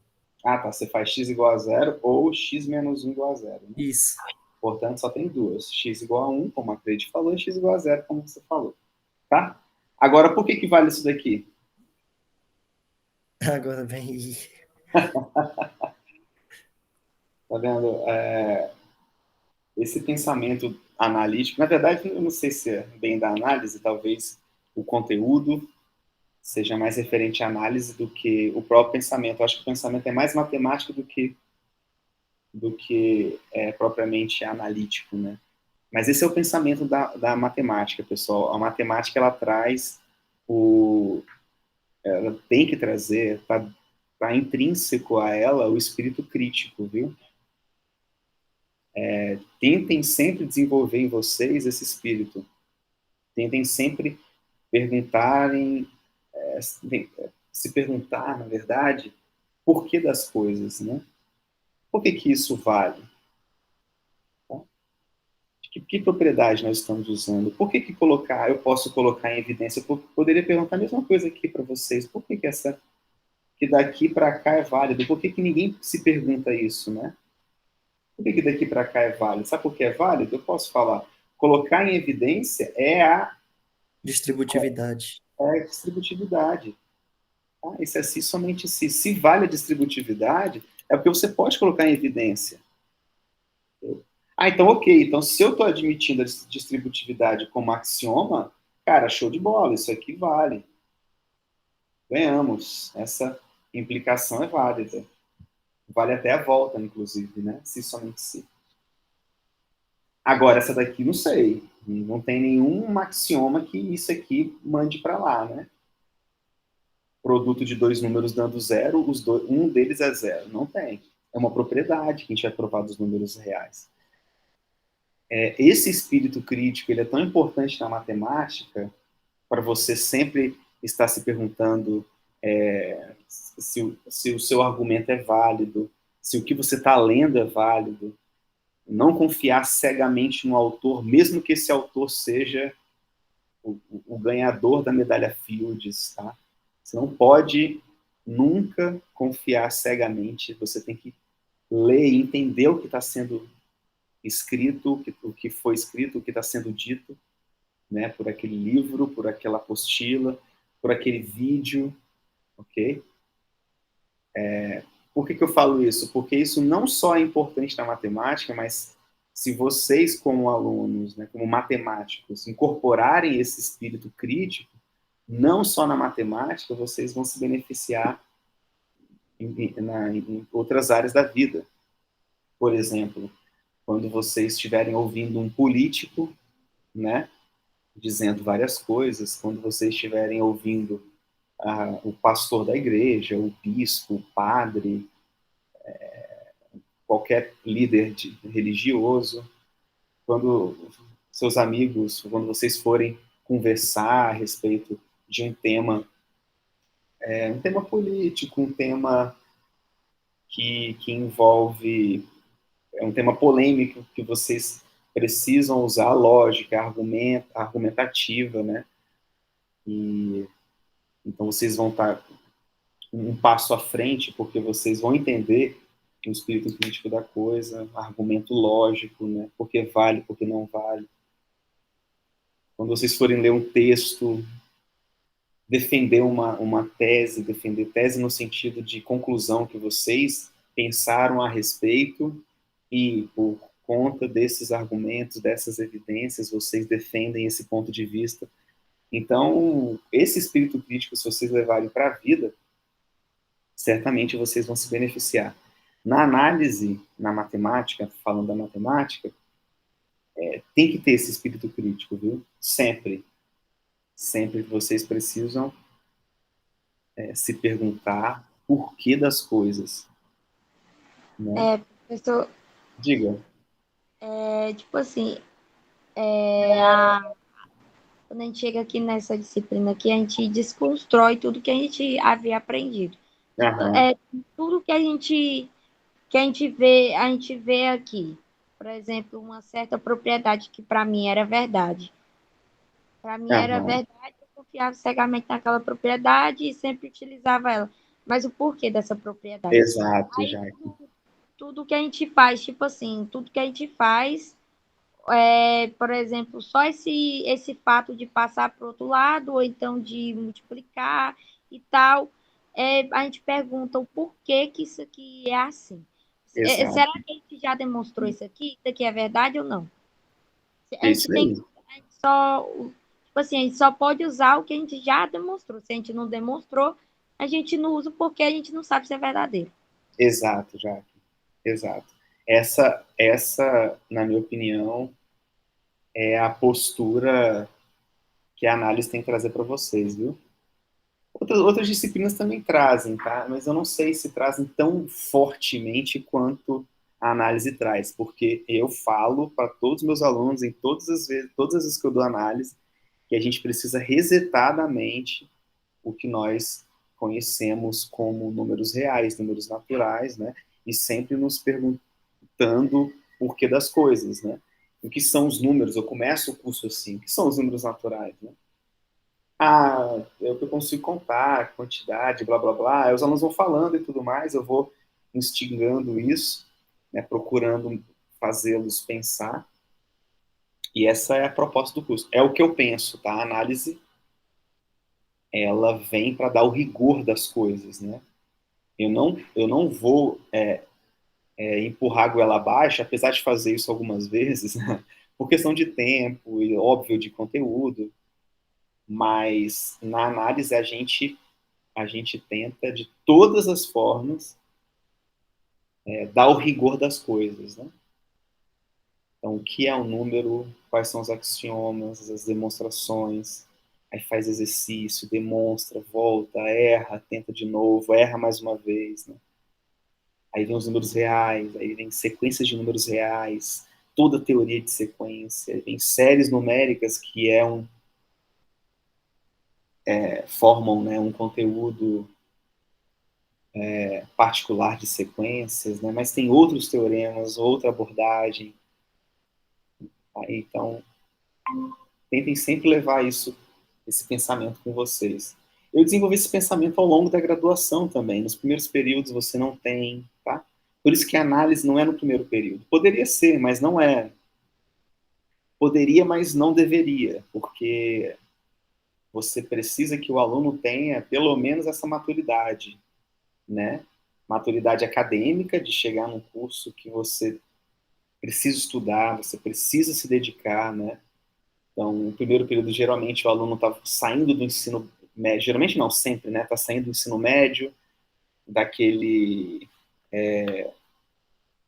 Ah, tá. Você faz x igual a 0 ou x menos 1 igual a 0. Né? Isso. Portanto, só tem duas. X igual a 1, como a Cleide falou, e x igual a 0, como você falou. Tá? Agora, por que vale isso daqui? Agora vem. Tá vendo? Esse pensamento analítico, na verdade, eu não sei se é bem da análise, talvez o conteúdo seja mais referente à análise do que o próprio pensamento. Eu acho que o pensamento é mais matemático do que propriamente analítico, né? Mas esse é o pensamento da matemática, pessoal. A matemática, ela traz ela tem que trazer, tá intrínseco a ela, o espírito crítico, viu? Tentem sempre desenvolver em vocês esse espírito. Tentem sempre perguntarem, se perguntar, na verdade, por que das coisas, né? Por que isso vale? Tá? Que propriedade nós estamos usando? Por que eu posso colocar em evidência? Eu poderia perguntar a mesma coisa aqui para vocês. Por que que daqui para cá é válido? Por que ninguém se pergunta isso, né? Por que daqui para cá é válido? Sabe por que é válido? Eu posso falar. Colocar em evidência é a Distributividade. distributividade. Tá? Isso é se somente se. Se vale a distributividade, é porque você pode colocar em evidência. Então ok. Então, se eu estou admitindo a distributividade como axioma, cara, show de bola, isso aqui vale. Ganhamos. Essa implicação é válida. Vale até a volta, inclusive, né? Se somente se. Agora, essa daqui, não sei. Não tem nenhum axioma que isso aqui mande para lá, né? Produto de dois números dando zero, um deles é zero. Não tem. É uma propriedade que a gente vai provar dos números reais. Esse espírito crítico, ele é tão importante na matemática, para você sempre estar se perguntando se o seu argumento é válido, se o que você está lendo é válido. Não confiar cegamente no autor, mesmo que esse autor seja o ganhador da medalha Fields, tá? Você não pode nunca confiar cegamente, você tem que ler e entender o que está sendo escrito, o que foi escrito, o que está sendo dito, né, por aquele livro, por aquela apostila, por aquele vídeo, ok? Por que eu falo isso? Porque isso não só é importante na matemática, mas se vocês, como alunos, né, como matemáticos, incorporarem esse espírito crítico, não só na matemática, vocês vão se beneficiar em outras áreas da vida. Por exemplo, quando vocês estiverem ouvindo um político, né, dizendo várias coisas, quando vocês estiverem ouvindo o pastor da igreja, o bispo, o padre, qualquer líder religioso, quando seus amigos, quando vocês forem conversar a respeito de um tema político, um tema que envolve, um tema polêmico, que vocês precisam usar lógica, argumentativa, né? E então vocês vão estar um passo à frente, porque vocês vão entender o espírito crítico da coisa, argumento lógico, né? Por que vale, por que não vale. Quando vocês forem ler um texto, defender uma tese, defender tese no sentido de conclusão que vocês pensaram a respeito e, por conta desses argumentos, dessas evidências, vocês defendem esse ponto de vista. Então, esse espírito crítico, se vocês levarem para a vida, certamente vocês vão se beneficiar. Na análise, na matemática, falando da matemática, tem que ter esse espírito crítico, viu? Sempre. Sempre vocês precisam se perguntar por que das coisas. Né? Professor, Diga. tipo assim, quando a gente chega aqui nessa disciplina aqui, a gente desconstrói tudo que a gente havia aprendido. Tudo que a gente vê, a gente vê aqui. Por exemplo, uma certa propriedade que para mim era verdade. Para mim era verdade, eu confiava cegamente naquela propriedade e sempre utilizava ela. Mas o porquê dessa propriedade? Exato, Jaque. tudo que a gente faz, tipo assim, tudo que a gente faz, por exemplo, só esse fato de passar para o outro lado, ou então de multiplicar e tal, a gente pergunta o porquê que isso aqui é assim. Exato. Será que a gente já demonstrou isso aqui? Isso aqui é verdade ou não? A É gente isso tem aí. que, a gente só, tipo assim, a gente só pode usar o que a gente já demonstrou. Se a gente não demonstrou, a gente não usa porque a gente não sabe se é verdadeiro. Exato, Jaque. Exato. Na minha opinião, é a postura que a análise tem que trazer para vocês, viu? Outras disciplinas também trazem, tá? Mas eu não sei se trazem tão fortemente quanto a análise traz, porque eu falo para todos os meus alunos, em todas as vezes que eu dou análise, que a gente precisa resetar da mente o que nós conhecemos como números reais, números naturais, né? E sempre nos perguntando o porquê das coisas, né? O que são os números? Eu começo o curso assim, o que são os números naturais, né? Ah, é o que eu consigo contar, quantidade, blá, blá, blá. Aí os alunos vão falando e tudo mais, eu vou instigando isso, né, procurando fazê-los pensar. E essa é a proposta do curso. É o que eu penso, tá? A análise, ela vem para dar o rigor das coisas, né? Eu não vou empurrar a goela abaixo, apesar de fazer isso algumas vezes, né? Por questão de tempo e, óbvio, de conteúdo. Mas na análise a gente tenta de todas as formas dar o rigor das coisas, né? Então, o que é um número, quais são os axiomas, as demonstrações, aí faz exercício, demonstra, volta, erra, tenta de novo, erra mais uma vez, né? Aí vem os números reais, aí vem sequências de números reais, toda a teoria de sequência, aí vem séries numéricas que formam, né, um conteúdo particular de sequências, né? Mas tem outros teoremas, outra abordagem. Tá? Então, tentem sempre levar esse pensamento com vocês. Eu desenvolvi esse pensamento ao longo da graduação também. Nos primeiros períodos você não tem, tá? Por isso que a análise não é no primeiro período. Poderia ser, mas não é. Poderia, mas não deveria, porque você precisa que o aluno tenha pelo menos essa maturidade, né? Maturidade acadêmica de chegar num curso que você precisa estudar, você precisa se dedicar, né? Então, no primeiro período, geralmente, o aluno está saindo do ensino médio, geralmente não, sempre, né? Está saindo do ensino médio, daquele,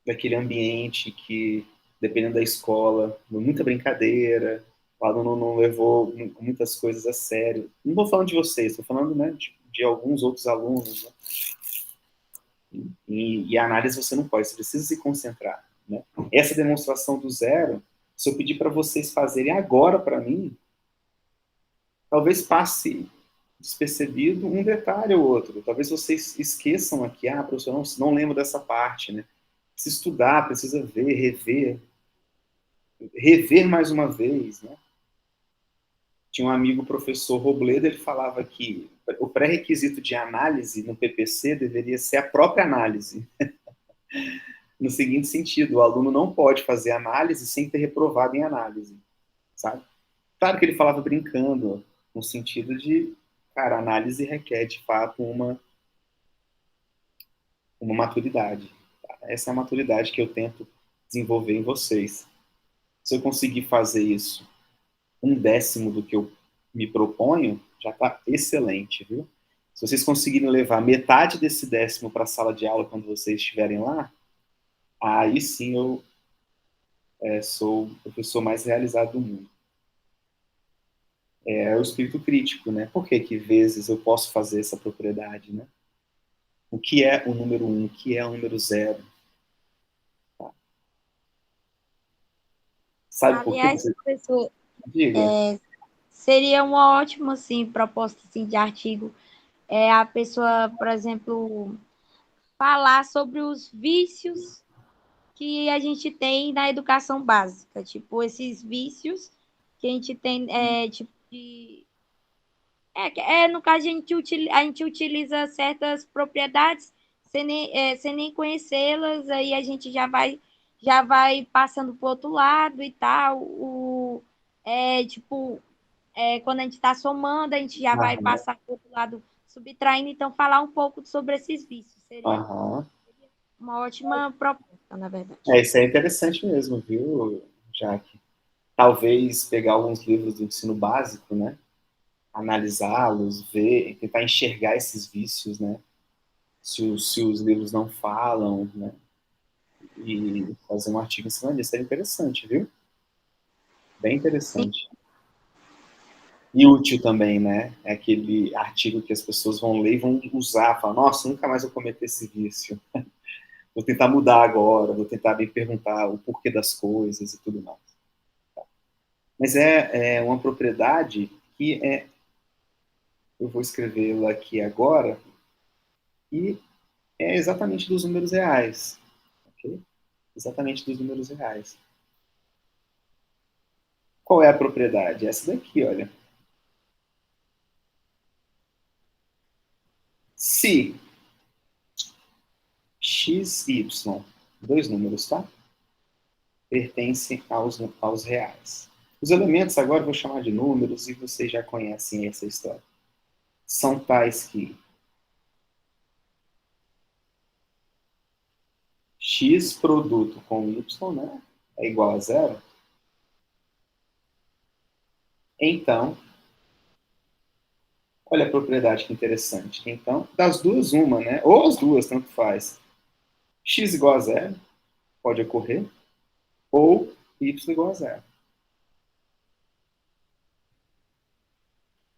daquele ambiente que, dependendo da escola, muita brincadeira, o aluno não levou muitas coisas a sério. Não estou falando de vocês, estou falando, né, de alguns outros alunos, né? E a análise você não pode, você precisa se concentrar, né? Essa demonstração do zero, se eu pedir para vocês fazerem agora para mim, talvez passe despercebido um detalhe ou outro. Talvez vocês esqueçam aqui, professor, não lembro dessa parte, né? Precisa estudar, precisa ver, rever mais uma vez, né? Tinha um amigo, professor Robledo, ele falava que o pré-requisito de análise no PPC deveria ser a própria análise. No seguinte sentido, o aluno não pode fazer análise sem ter reprovado em análise, sabe? Claro que ele falava brincando, no sentido de, cara, a análise requer, de fato, uma maturidade. Tá? Essa é a maturidade que eu tento desenvolver em vocês. Se eu conseguir fazer isso 1/10 do que eu me proponho, já está excelente, viu? Se vocês conseguirem levar metade desse 10º para a sala de aula quando vocês estiverem lá, aí sim eu sou o professor mais realizado do mundo. É o espírito crítico, né? Por que vezes eu posso fazer essa propriedade, né? O que é o número 1? O que é o número 0? Tá? Sabe por quê? Aliás, professor, Diga. seria uma ótima assim, proposta assim, de artigo. A pessoa, por exemplo, falar sobre os vícios que a gente tem na educação básica. Tipo, esses vícios que a gente tem, tipo, no caso, a gente utiliza certas propriedades sem nem conhecê-las, aí a gente já vai passando para o outro lado e tal. Tipo, quando a gente está somando, a gente já vai Aham, passar para o outro lado subtraindo, então falar um pouco sobre esses vícios. Seria aham. uma ótima proposta, na verdade. Isso é interessante mesmo, viu, Jaque? Talvez pegar alguns livros do ensino básico, né? Analisá-los, ver, tentar enxergar esses vícios, né? Se os livros não falam, né? E fazer um artigo em cima disso. É interessante, viu? Bem Sim, interessante. E útil também, né? É aquele artigo que as pessoas vão ler e vão usar, falar, nossa, nunca mais vou cometer esse vício. Vou tentar mudar agora, vou tentar me perguntar o porquê das coisas e tudo mais. Mas é uma propriedade que eu vou escrevê-la aqui agora, e é exatamente dos números reais. Ok? Exatamente dos números reais. Qual é a propriedade? Essa daqui, olha. Se x, y, dois números, tá? Pertencem aos reais. Os elementos agora eu vou chamar de números e vocês já conhecem essa história. São tais que x produto com y, né, é igual a zero. Então, olha a propriedade que interessante. Então, das duas, uma, né? Ou as duas, tanto faz. X igual a zero, pode ocorrer, ou y igual a zero.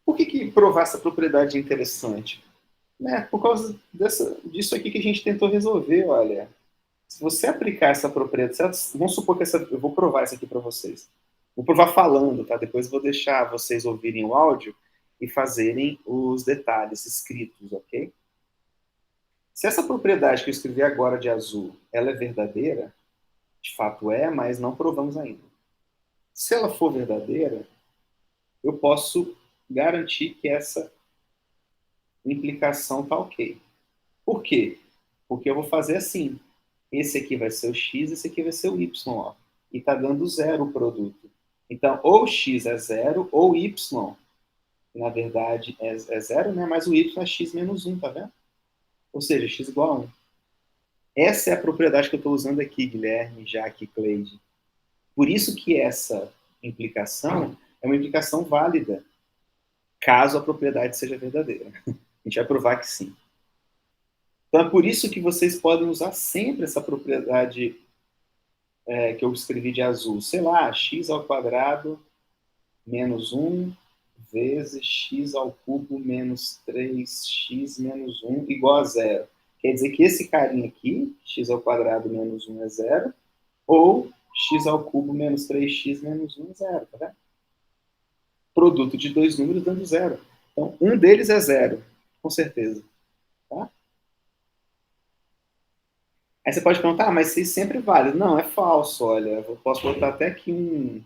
Por que provar essa propriedade é interessante? Né? Por causa disso aqui que a gente tentou resolver, olha. Se você aplicar essa propriedade, vamos supor que eu vou provar isso aqui para vocês. Vou provar falando, tá? Depois vou deixar vocês ouvirem o áudio e fazerem os detalhes escritos, ok? Se essa propriedade que eu escrevi agora de azul, ela é verdadeira, de fato é, mas não provamos ainda. Se ela for verdadeira, eu posso garantir que essa implicação está ok. Por quê? Porque eu vou fazer assim. Esse aqui vai ser o x, esse aqui vai ser o y, ó. E está dando zero o produto. Então, ou x é zero, ou y, que na verdade é zero, né? Mas o y é x menos 1, tá vendo? Ou seja, x igual a 1. Essa é a propriedade que eu estou usando aqui, Guilherme, Jaque e Cleide. Por isso que essa implicação é uma implicação válida, caso a propriedade seja verdadeira. A gente vai provar que sim. Então é por isso que vocês podem usar sempre essa propriedade que eu escrevi de azul. Sei lá, x ao quadrado menos 1 vezes x ao cubo menos 3x menos 1 igual a zero. Quer dizer que esse carinha aqui, x ao quadrado menos 1 é zero, ou x ao cubo menos 3x menos 1 é zero, tá vendo? Produto de dois números dando zero. Então, um deles é zero, com certeza. Tá? Aí você pode perguntar, mas isso sempre vale. Não, é falso, olha. Eu posso botar até aqui um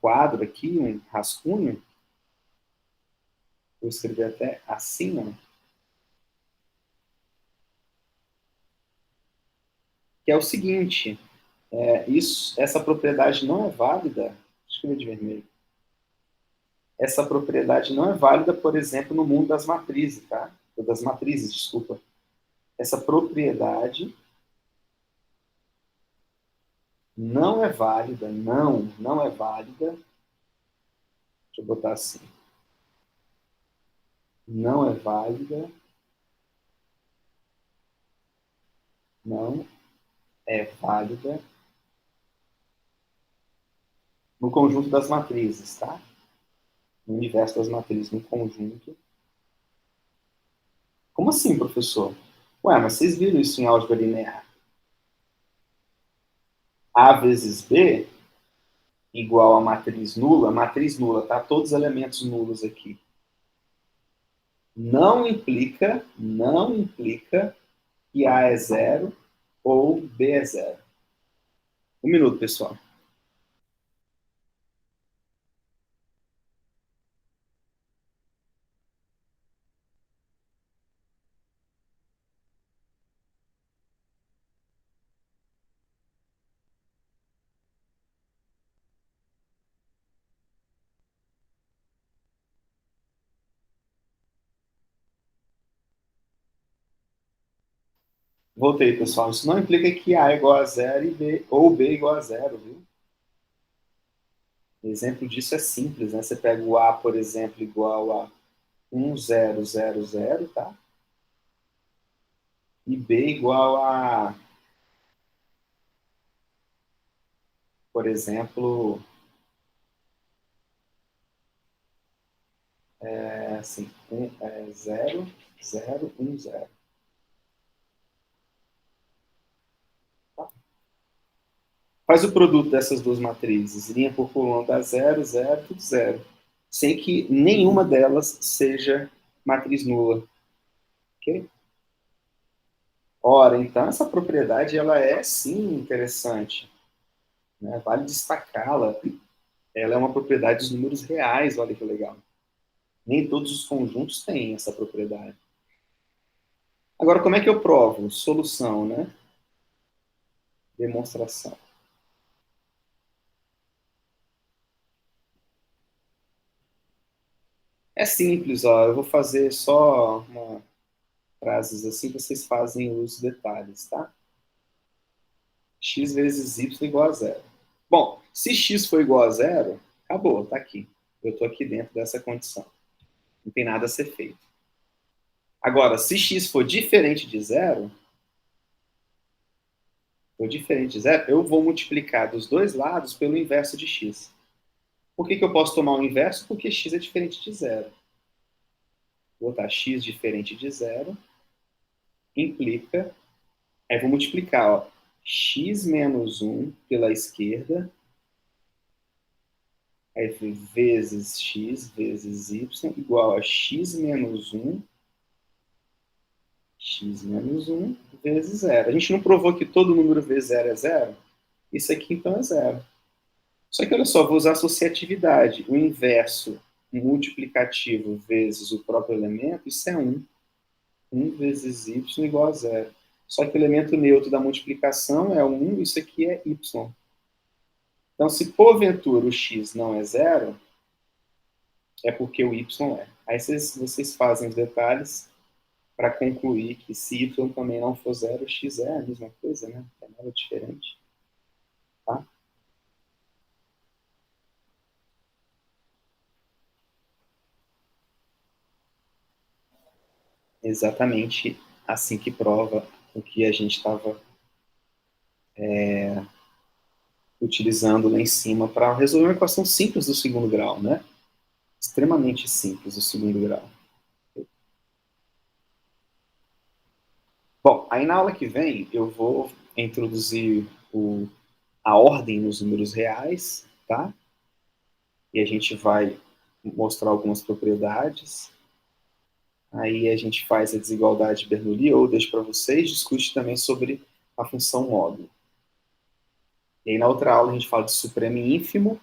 quadro aqui, um rascunho. Vou escrever até assim, ó. Que é o seguinte, essa propriedade não é válida. Deixa eu escrever de vermelho. Essa propriedade não é válida, por exemplo, no mundo das matrizes, tá? Das matrizes, desculpa. Essa propriedade não é válida, não é válida. Deixa eu botar assim. Não é válida. Não é válida no conjunto das matrizes, tá? No universo das matrizes, no conjunto. Como assim, professor? Ué, mas vocês viram isso em álgebra linear? A vezes B igual a matriz nula, tá? Todos os elementos nulos aqui. Não implica que A é zero ou B é zero. Um minuto, pessoal. Voltei, pessoal. Isso não implica que A é igual a zero e B, ou B igual a zero, viu? O exemplo disso é simples, né? Você pega o A, por exemplo, igual a 1000, tá? E B igual a, por exemplo, assim, 0, 0, 1, 0. Faz o produto dessas duas matrizes, linha por coluna dá 0, 0, tudo 0. Sem que nenhuma delas seja matriz nula. Ok? Ora, então essa propriedade ela é sim interessante, né? Vale destacá-la. Ela é uma propriedade dos números reais, olha que legal. Nem todos os conjuntos têm essa propriedade. Agora, como é que eu provo? Solução, né? Demonstração. É simples, ó. Eu vou fazer só frases assim, vocês fazem os detalhes, tá? X vezes y igual a zero. Bom, se x for igual a zero, acabou, tá aqui. Eu estou aqui dentro dessa condição. Não tem nada a ser feito. Agora, se x for diferente de zero, eu vou multiplicar dos dois lados pelo inverso de x. Por que eu posso tomar o inverso? Porque x é diferente de zero. Vou botar x diferente de zero implica... Aí vou multiplicar, ó, x menos 1 pela esquerda, aí vezes x vezes y igual a x menos 1 vezes zero. A gente não provou que todo número vezes zero é zero? Isso aqui, então, é zero. Só que, olha só, vou usar associatividade. O inverso multiplicativo vezes o próprio elemento, isso é 1. 1 vezes y igual a zero. Só que o elemento neutro da multiplicação é 1, isso aqui é y. Então, se porventura o x não é zero, é porque o y é. Aí vocês fazem os detalhes para concluir que se y também não for zero, x é a mesma coisa, né? Não é nada diferente. Tá? Exatamente assim que prova o que a gente estava utilizando lá em cima para resolver uma equação simples do segundo grau, né? Extremamente simples do segundo grau. Bom, aí na aula que vem eu vou introduzir a ordem nos números reais, tá? E a gente vai mostrar algumas propriedades. Aí a gente faz a desigualdade de Bernoulli, ou deixo para vocês, discute também sobre a função módulo. E aí na outra aula a gente fala de supremo e ínfimo,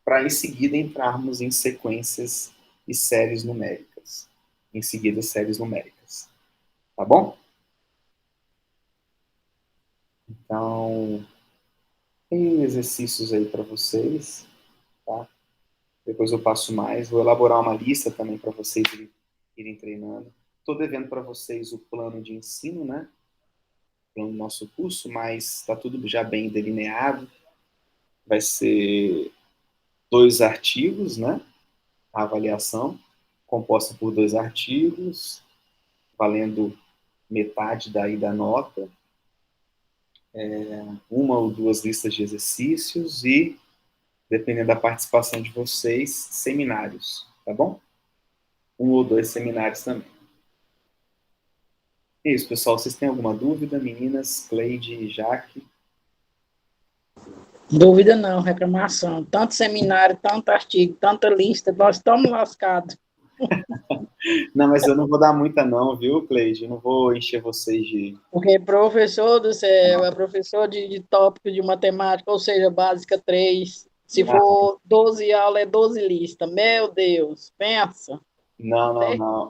para em seguida entrarmos em sequências e séries numéricas. Em seguida, séries numéricas. Tá bom? Então, tem exercícios aí para vocês, tá? Depois eu passo mais. Vou elaborar uma lista também para vocês irem treinando. Estou devendo para vocês o plano de ensino, né? Plano do nosso curso, mas está tudo já bem delineado. Vai ser 2 artigos, né? A avaliação, composta por 2 artigos, valendo metade daí da nota, uma ou 2 listas de exercícios e, dependendo da participação de vocês, seminários, tá bom? 1 ou 2 seminários também. É isso, pessoal. Vocês têm alguma dúvida, meninas, Cleide e Jaque? Dúvida não, reclamação. Tanto seminário, tanto artigo, tanta lista, nós estamos lascados. Não, mas eu não vou dar muita não, viu, Cleide? Eu não vou encher vocês de... Porque professor do céu, é professor de tópico de matemática, ou seja, básica 3. Se for 12 aulas, é 12 listas. Meu Deus, pensa. Não.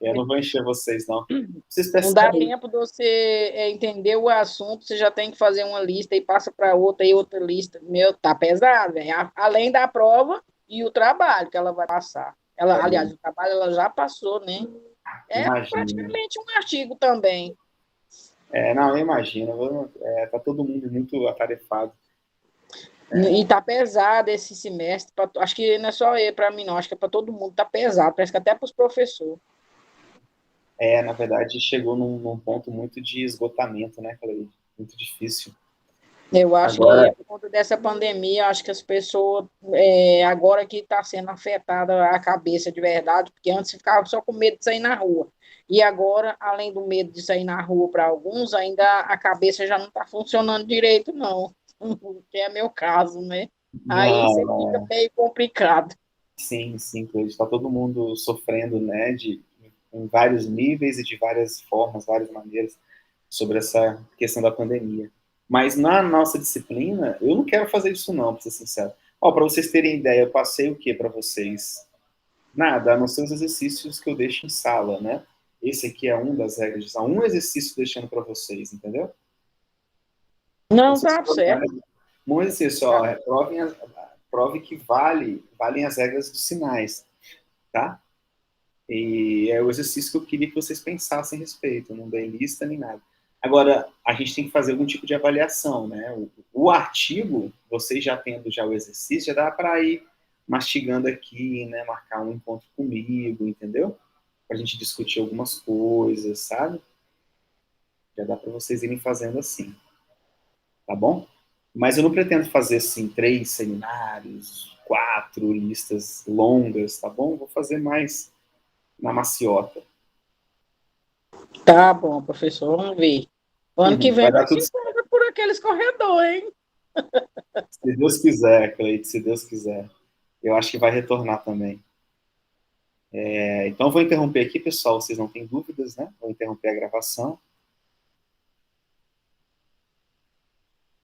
Eu não vou encher vocês, não. Vocês Não dá percebem? tempo de você entender o assunto, você já tem que fazer uma lista e passa para outra e outra lista. Meu, tá pesado, velho. Além da prova e o trabalho que ela vai passar. Aliás, o trabalho ela já passou, né? É Imagina. praticamente um artigo também. Não, eu imagino. Tá todo mundo muito atarefado. E tá pesado esse semestre. Acho que não é só para mim, não. Acho que é para todo mundo. Tá pesado. Parece que até para os professores. Na verdade, chegou num ponto muito de esgotamento, né, Cleide? Muito difícil. Eu acho que Agora, por conta dessa pandemia, acho que as pessoas, agora que está sendo afetada a cabeça de verdade, porque antes ficava só com medo de sair na rua. E agora, além do medo de sair na rua para alguns, ainda a cabeça já não está funcionando direito, não. Que é meu caso, né? Aí você fica não, meio complicado. sim, sim, Cleide, está todo mundo sofrendo, né, em vários níveis e de várias formas, várias maneiras, sobre essa questão da pandemia. Mas na nossa disciplina, eu não quero fazer isso não, para ser sincero. Ó, para vocês terem ideia, eu passei o que para vocês? Nada, a não ser os exercícios que eu deixo em sala, né? Esse aqui é um das regras, um exercício deixando para vocês, entendeu? Não, Vocês tá certo. um exercício, ó, prove que valem as regras dos sinais, tá? E é o exercício que eu queria que vocês pensassem a respeito, não dei lista nem nada. Agora, a gente tem que fazer algum tipo de avaliação, né? O artigo, vocês já tendo já o exercício, já dá para ir mastigando aqui, né? Marcar um encontro comigo, entendeu? Para a gente discutir algumas coisas, sabe? Já dá para vocês irem fazendo assim, tá bom? Mas eu não pretendo fazer assim 3 seminários, 4 listas longas, tá bom? Vou fazer mais na maciota. Tá bom, professor, vamos ver. O ano que vem Vai dar nós se tudo encontra por aqueles corredores, hein? se Deus quiser, Cleide, se Deus quiser. Eu acho que vai retornar também. Então, eu vou interromper aqui, pessoal. Vocês não têm dúvidas, né? Vou interromper a gravação.